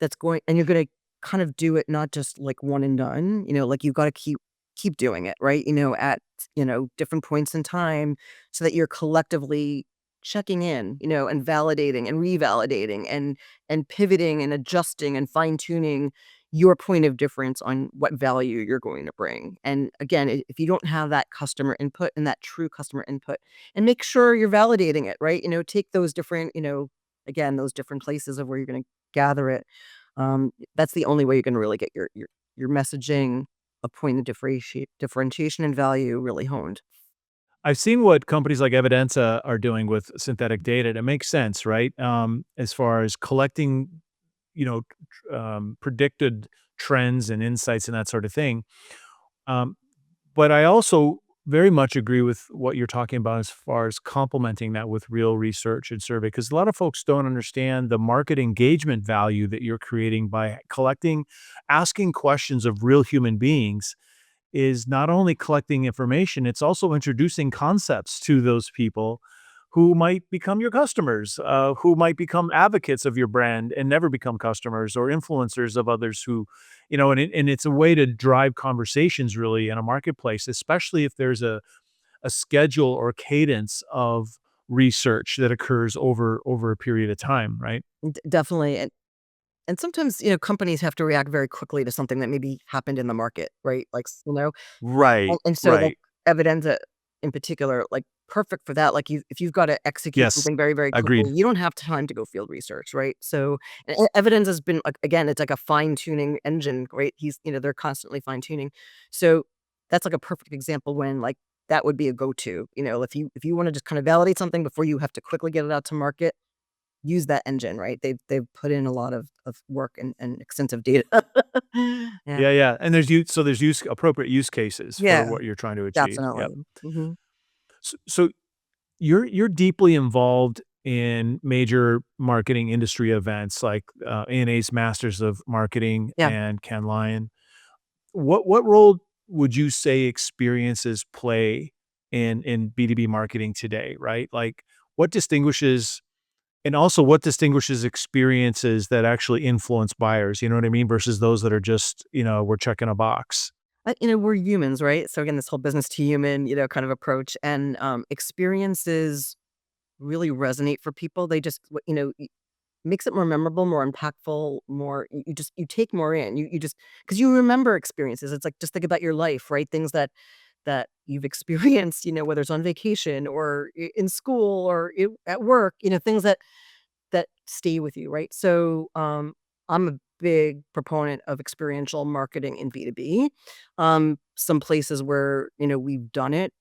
that's going, and you're gonna kind of do it not just like one and done, like you've gotta keep doing it, right? At, different points in time so that you're collectively checking in, and validating and revalidating and pivoting and adjusting and fine-tuning your point of difference on what value you're going to bring. And again, if you don't have that customer input and that true customer input, and make sure you're validating it, right? Take those different, again, those different places of where you're gonna gather it. That's the only way you're gonna really get your messaging, a point of differentiation and value really honed. I've seen what companies like Evidenza are doing with synthetic data. And it makes sense, right? As far as collecting, predicted trends and insights and that sort of thing. Um, but I also very much agree with what you're talking about as far as complementing that with real research and survey, because a lot of folks don't understand the market engagement value that you're creating by collecting, asking questions of real human beings is not only collecting information, it's also introducing concepts to those people who might become your customers, who might become advocates of your brand and never become customers or influencers of others who, and it's a way to drive conversations really in a marketplace, especially if there's a schedule or cadence of research that occurs over a period of time, right? Definitely. And sometimes, companies have to react very quickly to something that maybe happened in the market, right? Like, Right, and so like right. Evidenza in particular, like perfect for that. Like if you've got to execute Yes, something very, very agreed. quickly, you don't have time to go field research, right? So Evidence has been like, again, it's like a fine tuning engine, right? They're constantly fine tuning. So that's like a perfect example when like that would be a go to. If you want to just kind of validate something before you have to quickly get it out to market, use that engine, right? They've put in a lot of work and extensive data. Yeah. Yeah, yeah, and there's appropriate use cases for Yeah, what you're trying to achieve. Yep. definitely. Mhm. So you're deeply involved in major marketing industry events like ANA's Masters of Marketing Yeah. and Cannes Lion. What role would you say experiences play in B2B marketing today, right? Like what distinguishes and also what distinguishes experiences that actually influence buyers, you know what I mean, versus those that are just, we're checking a box. We're humans, right? So again, this whole business to human, kind of approach and experiences really resonate for people. They just, makes it more memorable, more impactful, more you take more in. You just because you remember experiences. It's like just think about your life, right? Things that you've experienced, whether it's on vacation or in school or at work, things that stay with you, right? So, I'm a big proponent of experiential marketing in B2B. Some places where, we've done it,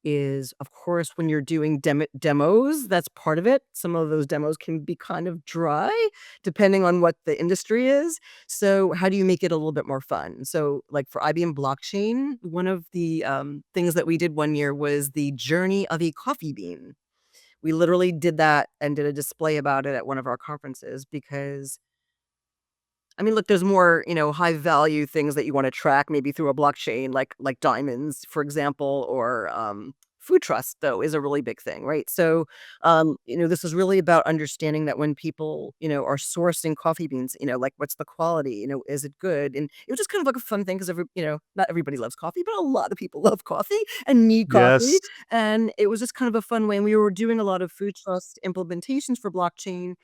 is of course when you're doing demos, that's part of it. Some of those demos can be kind of dry depending on what the industry is. So how do you make it a little bit more fun? So like for IBM blockchain, one of the things that we did one year was the journey of a coffee bean. We literally did that and did a display about it at one of our conferences because look, there's more, high value things that you wanna track maybe through a blockchain, like diamonds, for example, or, food trust, though, is a really big thing, right? So, this is really about understanding that when people, are sourcing coffee beans, like, what's the quality? Is it good? And it was just kind of like a fun thing because not everybody loves coffee, but a lot of people love coffee and need coffee, Yes. and it was just kind of a fun way, and we were doing a lot of food trust implementations for blockchain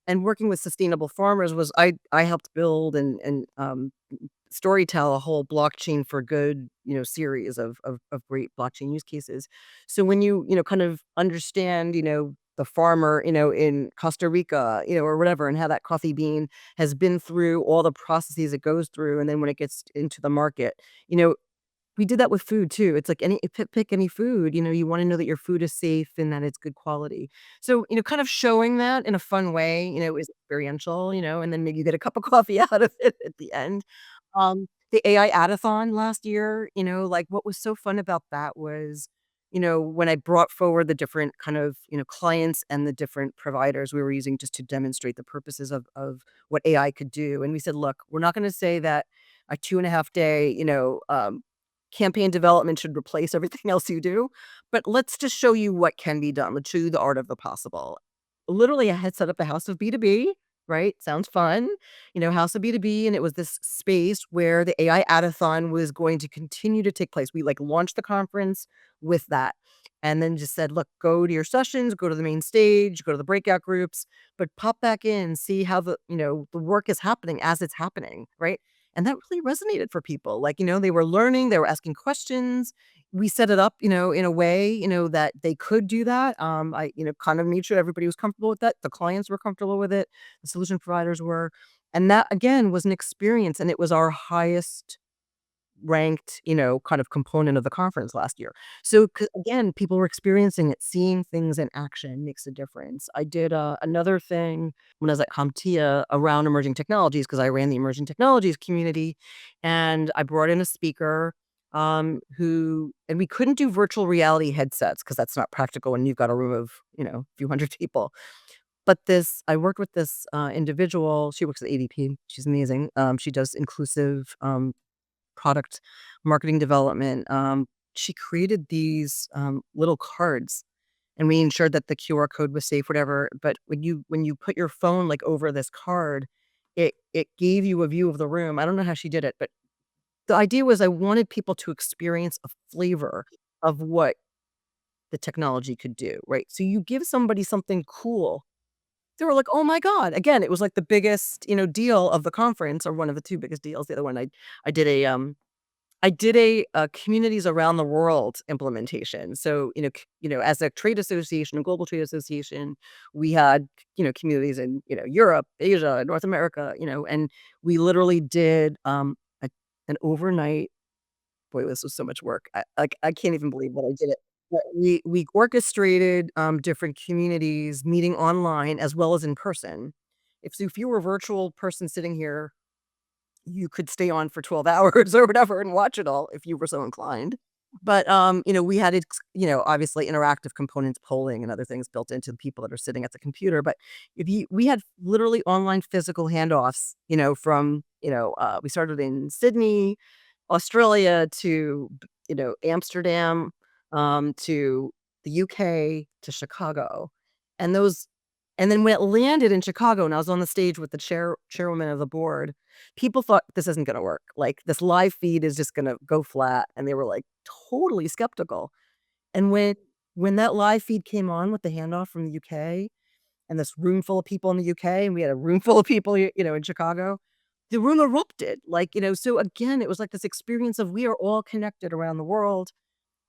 and working with sustainable farmers was I helped build and storytell a whole blockchain for good, series of great blockchain use cases. So when you kind of understand, the farmer, in Costa Rica, or whatever, and how that coffee bean has been through all the processes it goes through, and then when it gets into the market, you know, we did that with food too. It's like any pick any food, you wanna know that your food is safe and that it's good quality. So, kind of showing that in a fun way, is experiential, and then maybe you get a cup of coffee out of it at the end. The AI Adathon last year, like, what was so fun about that was, when I brought forward the different kind of, clients and the different providers we were using just to demonstrate the purposes of what AI could do, and we said, "Look, we're not gonna say that a 2.5 day, campaign development should replace everything else you do, but let's just show you what can be done. Let's show you the art of the possible." Literally, I had set up a house of B2B, right? Sounds fun. House of B2B, and it was this space where the AI Adathon was going to continue to take place. We like launched the conference with that and then just said, look, go to your sessions, go to the main stage, go to the breakout groups, but pop back in, see how the work is happening as it's happening, right? And that really resonated for people. Like, they were learning, they were asking questions. We set it up, in a way, that they could do that. I, kind of made sure everybody was comfortable with that. The clients were comfortable with it. The solution providers were. And that again was an experience. And it was our highest ranked, kind of component of the conference last year. So again, people were experiencing it, seeing things in action makes a difference. I did another thing when I was at CompTIA around emerging technologies because I ran the emerging technologies community, and I brought in a speaker. and we couldn't do virtual reality headsets because that's not practical when you've got a room of, a few hundred people. But I worked with this individual. She works at ADP. She's amazing. She does inclusive product marketing development. She created these little cards, and we ensured that the QR code was safe, whatever. But when you put your phone like over this card, it gave you a view of the room. I don't know how she did it, but the idea was I wanted people to experience a flavor of what the technology could do, right? So you give somebody something cool, they were like, "Oh my god." Again, it was like the biggest, deal of the conference, or one of the 2 biggest deals. The other one, I did a communities around the world implementation. So, as a trade association, a global trade association, we had, communities in, Europe, Asia, North America, and we literally did a, an overnight. Boy, this was so much work. I can't even believe that I did it. But we orchestrated different communities meeting online as well as in person. If you were a virtual person sitting here, you could stay on for 12 hours or whatever and watch it all if you were so inclined. But, we had obviously interactive components, polling and other things built into the people that are sitting at the computer. But if you we had literally online physical handoffs, from, we started in Sydney, Australia to, Amsterdam, to the UK, to Chicago. And those and then when it landed in Chicago and I was on the stage with the chairwoman of the board, people thought this isn't gonna work. Like, this live feed is just gonna go flat, and they were, like, totally skeptical. And when that live feed came on with the handoff from the UK, and this room full of people in the UK, and we had a room full of people, in Chicago, the room erupted. Like, so again, it was like this experience of we are all connected around the world.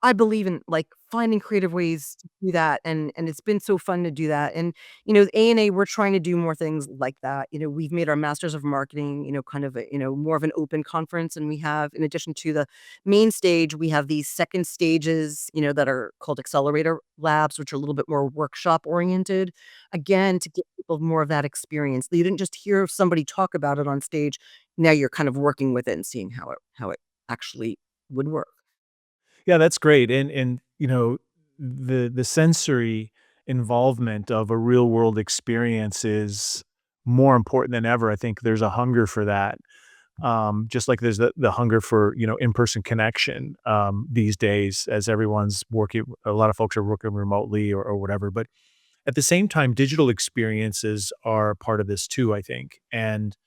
I believe in, like, finding creative ways to do that, and it's been so fun to do that. And, A&A, we're trying to do more things like that. We've made our Masters of Marketing, kind of a, more of an open conference, and we have, in addition to the main stage, we have these second stages, that are called accelerator labs, which are a little bit more workshop oriented, again, to give people more of that experience. You didn't just hear somebody talk about it on stage, now you're kind of working with it and seeing how it actually would work. Yeah, that's great, and, the sensory involvement of a real world experience is more important than ever. I think there's a hunger for that, just like there's the hunger for, in-person connection, these days as everyone's working a lot of folks are working remotely or whatever, but at the same time, digital experiences are part of this too, I think, and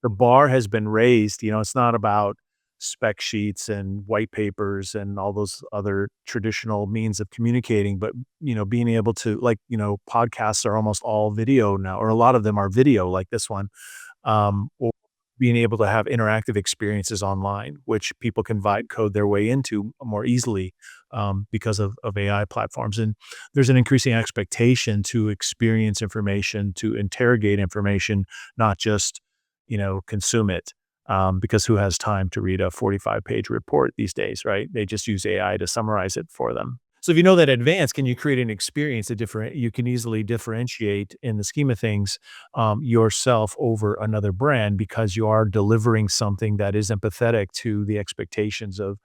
the bar has been raised. It's not about spec sheets and white papers and all those other traditional means of communicating, but, being able to, like, podcasts are almost all video now, or a lot of them are video like this one, or being able to have interactive experiences online, which people can vibe code their way into more easily, because of AI platforms. And there's an increasing expectation to experience information, to interrogate information, not just, consume it. Because who has time to read a 45-page report these days, right? They just use AI to summarize it for them. So if you know that in advance, can you create an experience that you can easily differentiate in the scheme of things, yourself over another brand because you are delivering something that is empathetic to the expectations of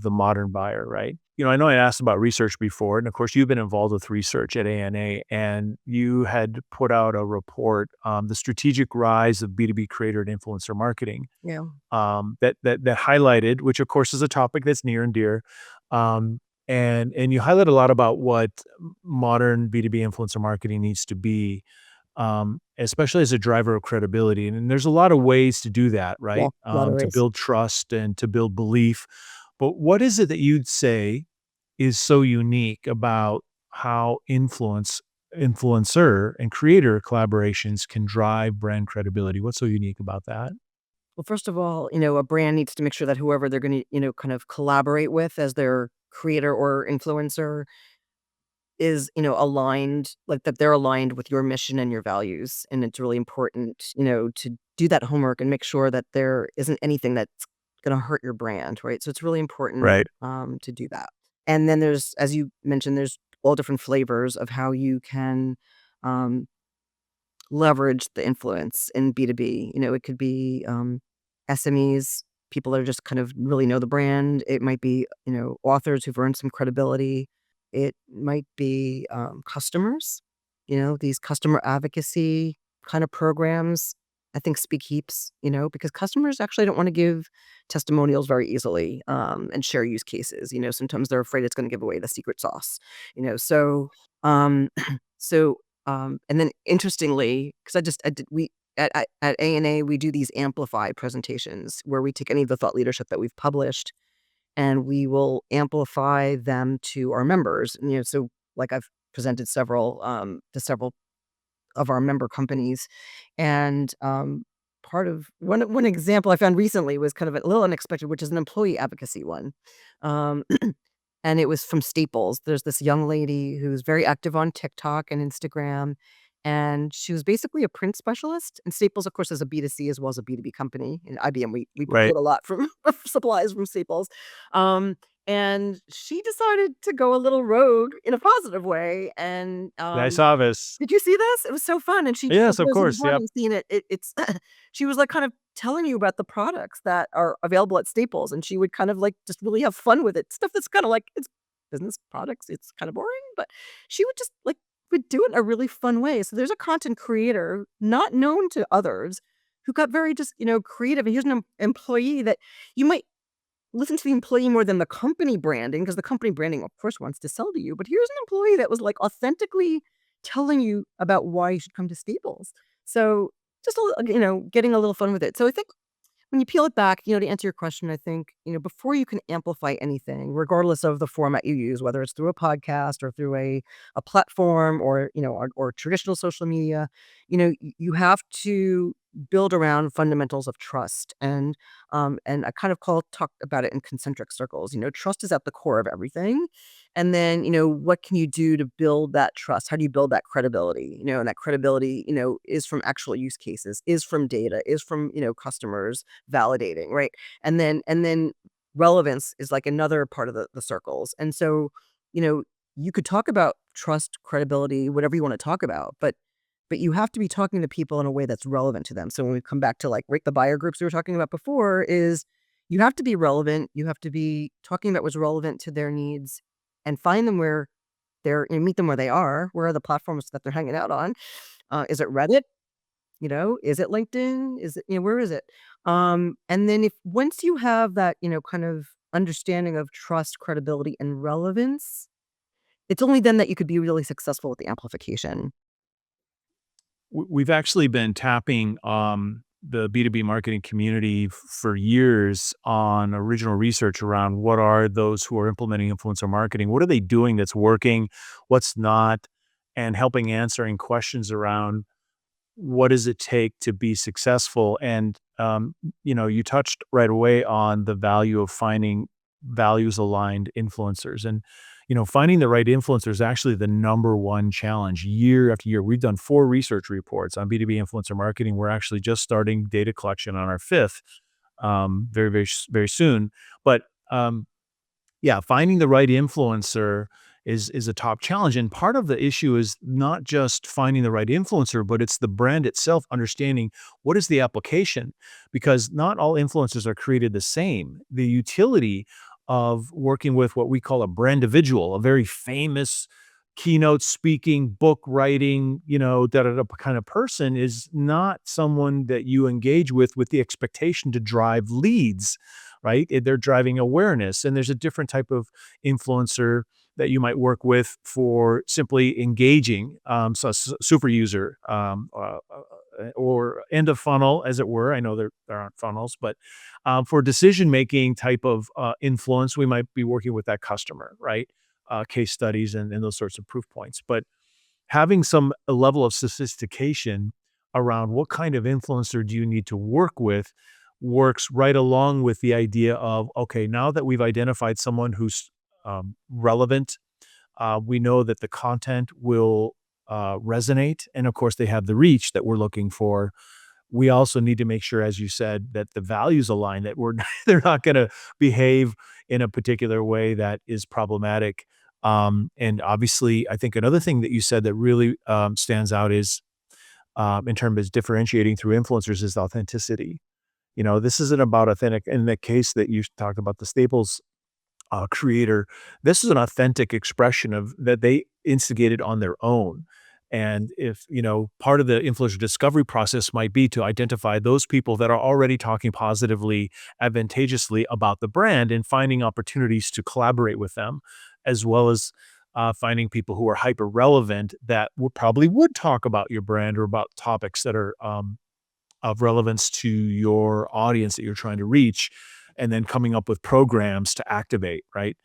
the modern buyer, right? I know I asked about research before, and of course, you've been involved with research at ANA, and you had put out a report, "The Strategic Rise of B2B Creator and Influencer Marketing," Yeah. that highlighted, which of course is a topic that's near and dear, um, and you highlight a lot about what modern B2B influencer marketing needs to be, especially as a driver of credibility. And there's a lot of ways to do that, Yeah, right? a lot of To ways. build trust and to build belief. But what is it that you'd say is so unique about how influencer and creator collaborations can drive brand credibility? What's so unique about that? Well, first of all, a brand needs to make sure that whoever they're gonna, kind of collaborate with as their creator or influencer is, aligned, like that they're aligned with your mission and your values. And it's really important, to do that homework and make sure that there isn't anything that's gonna hurt your brand, right? So it's really important Right. to do that. And then there's, as you mentioned, there's all different flavors of how you can um leverage the influence in B2B. It could be SMEs, people that are just kind of really know the brand. It might be, authors who've earned some credibility. It might be customers, these customer advocacy kind of programs. I think speak heaps, because customers actually don't want to give testimonials very easily and share use cases. Sometimes they're afraid it's going to give away the secret sauce. So um, and then interestingly, because I did we at ANA we do these amplify presentations where we take any of the thought leadership that we've published and we will amplify them to our members. So like I've presented several to several of our member companies, and part of one example I found recently was kind of a little unexpected, which is an employee advocacy one. Um, and it was from Staples. There's this young lady who's very active on TikTok and Instagram, and she was basically a print specialist. And Staples, of course, is a B2C as well as a B2B company. And IBM, we Right. procure a lot from supplies from Staples. Um, and she decided to go a little rogue in a positive way. And I saw this. did you see this? It was so fun. And she, for Yes, of those who course. Yep. haven't seen it, it's she was like kind of telling you about the products that are available at Staples, and she would kind of like just really have fun with it. Stuff that's kind of like it's business products. It's kind of boring, but she would just like would do it in a really fun way. So there's a content creator not known to others who got very just, creative. And here's an employee that you might listen to the employee more than the company branding, because the company branding, of course, wants to sell to you. But here's an employee that was like authentically telling you about why you should come to Staples. So just a little, getting a little fun with it. So I think when you peel it back, to answer your question, I think, before you can amplify anything, regardless of the format you use, whether it's through a podcast or through a platform or, or traditional social media, you have to build around fundamentals of trust. And I kind of talk about it in concentric circles. Trust is at the core of everything. And then, what can you do to build that trust? How do you build that credibility? And that credibility, is from actual use cases, is from data, is from, customers validating, right? And then relevance is like another part of the circles. And so, you could talk about trust, credibility, whatever you want to talk about, but you have to be talking to people in a way that's relevant to them. So when we come back to like rate the buyer groups we were talking about before, is you have to be relevant. You have to be talking about what's relevant to their needs and find them where meet them where they are. Where are the platforms that they're hanging out on? Is it Reddit? Is it LinkedIn? Is it, where is it? And then if once you have that, kind of understanding of trust, credibility, and relevance, it's only then that you could be really successful with the amplification. We've actually been tapping the B2B marketing community for years on original research around what are those who are implementing influencer marketing? What are they doing that's working? What's not? And helping answering questions around what does it take to be successful? And, you touched right away on the value of finding values aligned influencers. And, finding the right influencer is actually the number one challenge year after year. We've done 4 research reports on B2B influencer marketing. We're actually just starting data collection on our 5th very, very, very soon. But yeah, finding the right influencer is a top challenge. And part of the issue is not just finding the right influencer, but it's the brand itself understanding what is the application, because not all influencers are created the same. The utility of working with what we call a brandividual, a very famous keynote speaking, book writing, kind of person is not someone that you engage with the expectation to drive leads, right? They're driving awareness. And there's a different type of influencer that you might work with for simply engaging, so super user, or end of funnel, as it were. I know there aren't funnels, but for decision-making type of influence, we might be working with that customer, right? Case studies and those sorts of proof points. But having some level of sophistication around what kind of influencer do you need to work with works right along with the idea of, okay, now that we've identified someone who's relevant, we know that the content will resonate. And of course, they have the reach that we're looking for. We also need to make sure, as you said, that the values align, that they're not going to behave in a particular way that is problematic. And obviously, I think another thing that you said that really stands out is in terms of differentiating through influencers is authenticity. This isn't about authentic. In the case that you talked about, the Staples creator, this is an authentic expression of that they instigated on their own. And if, part of the influencer discovery process might be to identify those people that are already talking positively, advantageously about the brand and finding opportunities to collaborate with them, as well as finding people who are hyper relevant that would talk about your brand or about topics that are of relevance to your audience that you're trying to reach, and then coming up with programs to activate, right?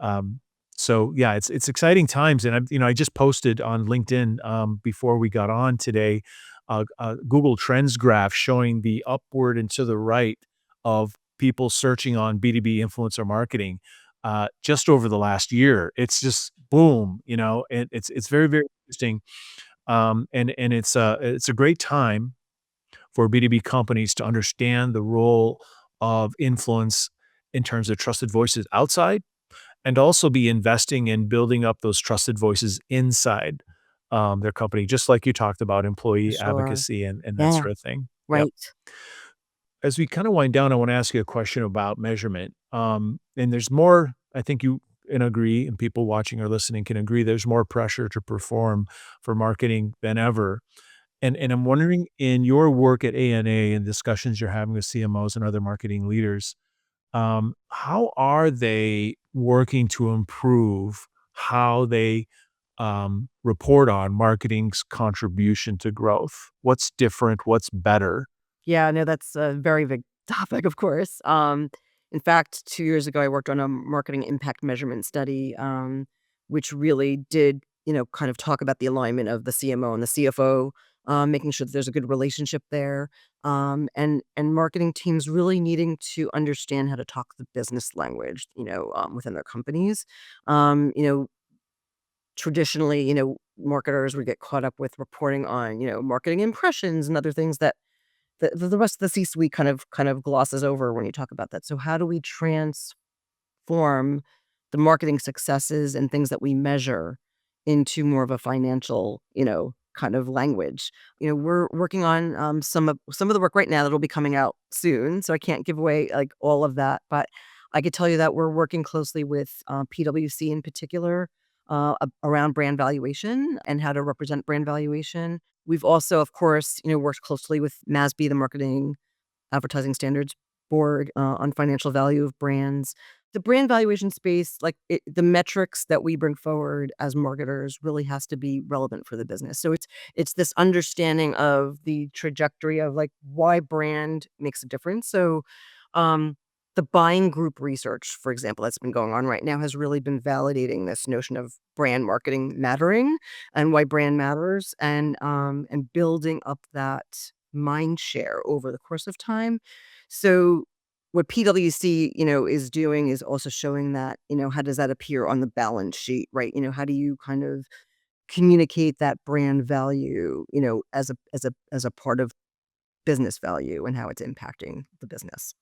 Um, so yeah, it's exciting times, and I just posted on LinkedIn before we got on today, a Google Trends graph showing the upward and to the right of people searching on B2B influencer marketing just over the last year. It's just boom, and it's very very interesting, and it's a great time for B2B companies to understand the role of influence in terms of trusted voices outside, and also be investing in building up those trusted voices inside, their company, just like you talked about For employee sure. advocacy and that Yeah, sort of thing. Yep. right. As we kinda wind down, I wanna ask you a question about measurement, and there's more I think you can agree, and people watching or listening can agree, there's more pressure to perform for marketing than ever. And I'm wondering, in your work at ANA and discussions you're having with CMOs and other marketing leaders, how are they working to improve how they report on marketing's contribution to growth? What's different? What's better? Yeah, no, that's a very big topic, of course. In fact, 2 years ago, I worked on a marketing impact measurement study, which really did, kind of talk about the alignment of the CMO and the CFO, making sure that there's a good relationship there, and marketing teams really needing to understand how to talk the business language, within their companies. Traditionally, marketers would get caught up with reporting on, marketing impressions and other things that the rest of the C-suite kind of glosses over when you talk about that. So how do we transform the marketing successes and things that we measure into more of a financial, kind of language? We're working on some of the work right now that'll be coming out soon, so I can't give away like all of that, but I could tell you that we're working closely with PwC in particular around brand valuation and how to represent brand valuation. We've also, of course, worked closely with MASB, the Marketing Advertising Standards Board, on financial value of brands. The brand valuation space, like the metrics that we bring forward as marketers really has to be relevant for the business. So it's this understanding of the trajectory of like why brand makes a difference. So um the buying group research, for example, that's been going on right now has really been validating this notion of brand marketing mattering and why brand matters and building up that mind share over the course of time. So what PwC, is doing is also showing that, how does that appear on the balance sheet, right? How do you kind of communicate that brand value, as a part of business value and how it's impacting the business?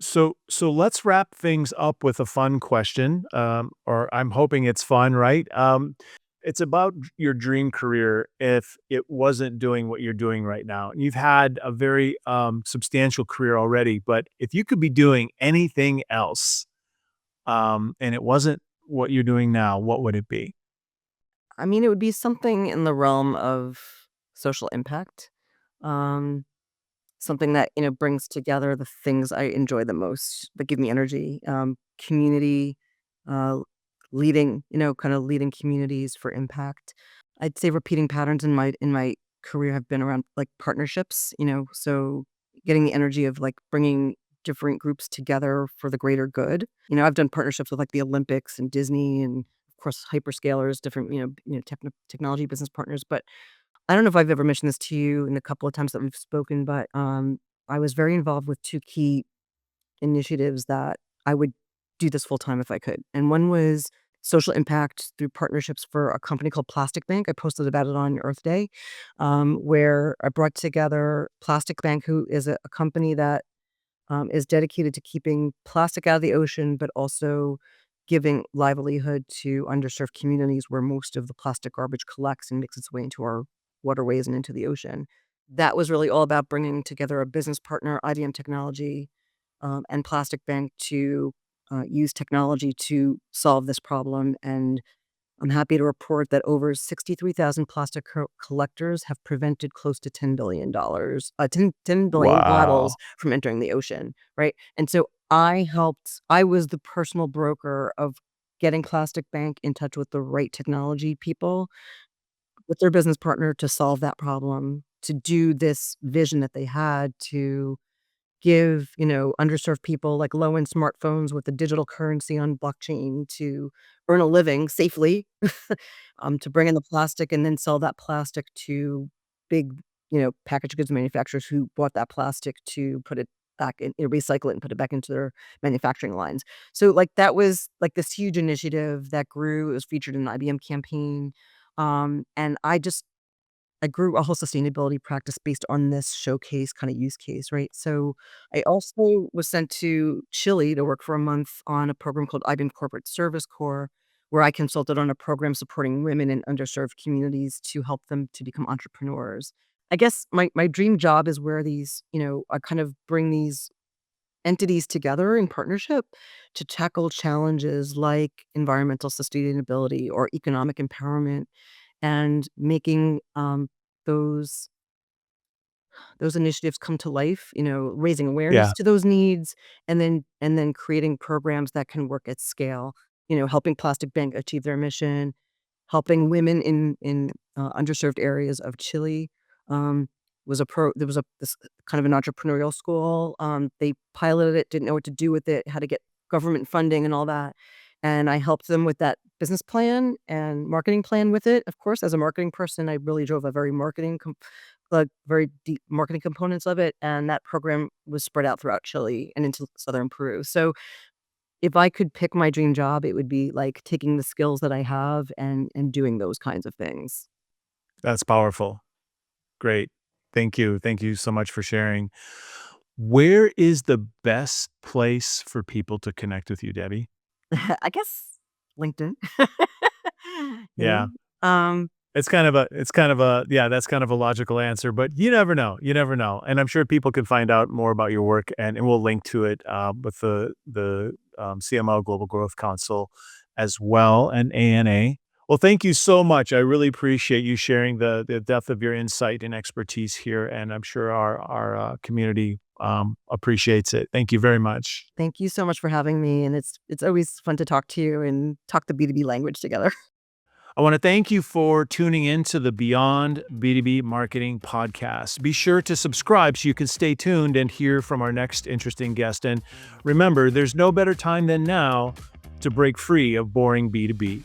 So let's wrap things up with a fun question, or I'm hoping it's fun, right? It's about your dream career if it wasn't doing what you're doing right now. You've had a very substantial career already, but if you could be doing anything else, and it wasn't what you're doing now, what would it be? I mean, it would be something in the realm of social impact. Um, Something that, brings together the things I enjoy the most that give me energy, community, uh, leading, kind of leading communities for impact. I'd say repeating patterns in my career have been around like partnerships, so getting the energy of like bringing different groups together for the greater good. I've done partnerships with like the Olympics and Disney and of course hyperscalers, different, technology business partners, but I don't know if I've ever mentioned this to you in the couple of times that we've spoken, but, I was very involved with 2 key initiatives that I would do this full time if I could, and one was social impact through partnerships for a company called Plastic Bank. I posted about it on Earth Day, where I brought together Plastic Bank, who is a company that, is dedicated to keeping plastic out of the ocean, but also giving livelihood to underserved communities where most of the plastic garbage collects and makes its way into our waterways and into the ocean. that was really all about bringing together a business partner, IBM Technology, and Plastic Bank to use technology to solve this problem. And I'm happy to report that over 63,000 plastic collectors have prevented close to $10 billion bottles Wow. from entering the ocean, right? And so I was the personal broker of getting Plastic Bank in touch with the right technology people, with their business partner to solve that problem, to do this vision that they had to give, underserved people, like, low-end smartphones with a digital currency on blockchain to earn a living safely, to bring in the plastic and then sell that plastic to big, packaged goods manufacturers who bought that plastic to put it back in, recycle it and put it back into their manufacturing lines. So, like, that was, like, this huge initiative that grew. It was featured in an IBM campaign, and I grew a whole sustainability practice based on this showcase kinda use case, right? So, I also was sent to Chile to work for a month on a program called IBM Corporate Service Corps, where I consulted on a program supporting women in underserved communities to help them to become entrepreneurs. I guess my dream job is where these, I kind of bring these entities together in partnership to tackle challenges like environmental sustainability or economic empowerment and making, those those initiatives come to life, raising Yeah. awareness to those needs, and then creating programs that can work at scale, helping Plastic Bank achieve their mission, helping women in underserved areas of Chile. Um, there was a this kind of an entrepreneurial school. They piloted it, didn't know what to do with it, had to get government funding and all that, and I helped them with that business plan and marketing plan with it. Of course, as a marketing person, I really drove a very deep marketing components of it, and that program was spread out throughout Chile and into southern Peru. So if I could pick my dream job, it would be, like, taking the skills that I have and doing those kinds of things. That's powerful. Great. Thank you. Thank you so much for sharing. Where is the best place for people to connect with you, Debbie? I guess LinkedIn. You Yeah. know? Yeah, that's kind of a logical answer, but you never know. You never know. And I'm sure people can find out more about your work and we'll link to it with the CMO Global Growth Council as well and ANA. Well, thank you so much. I really appreciate you sharing the depth of your insight and expertise here. And I'm sure our community appreciates it. Thank you very much. Thank you so much for having me, and it's always fun to talk to you and talk the B2B language together. I want to thank you for tuning in to the Beyond B2B Marketing podcast. Be sure to subscribe so you can stay tuned and hear from our next interesting guest. And remember, there's no better time than now to break free of boring B2B.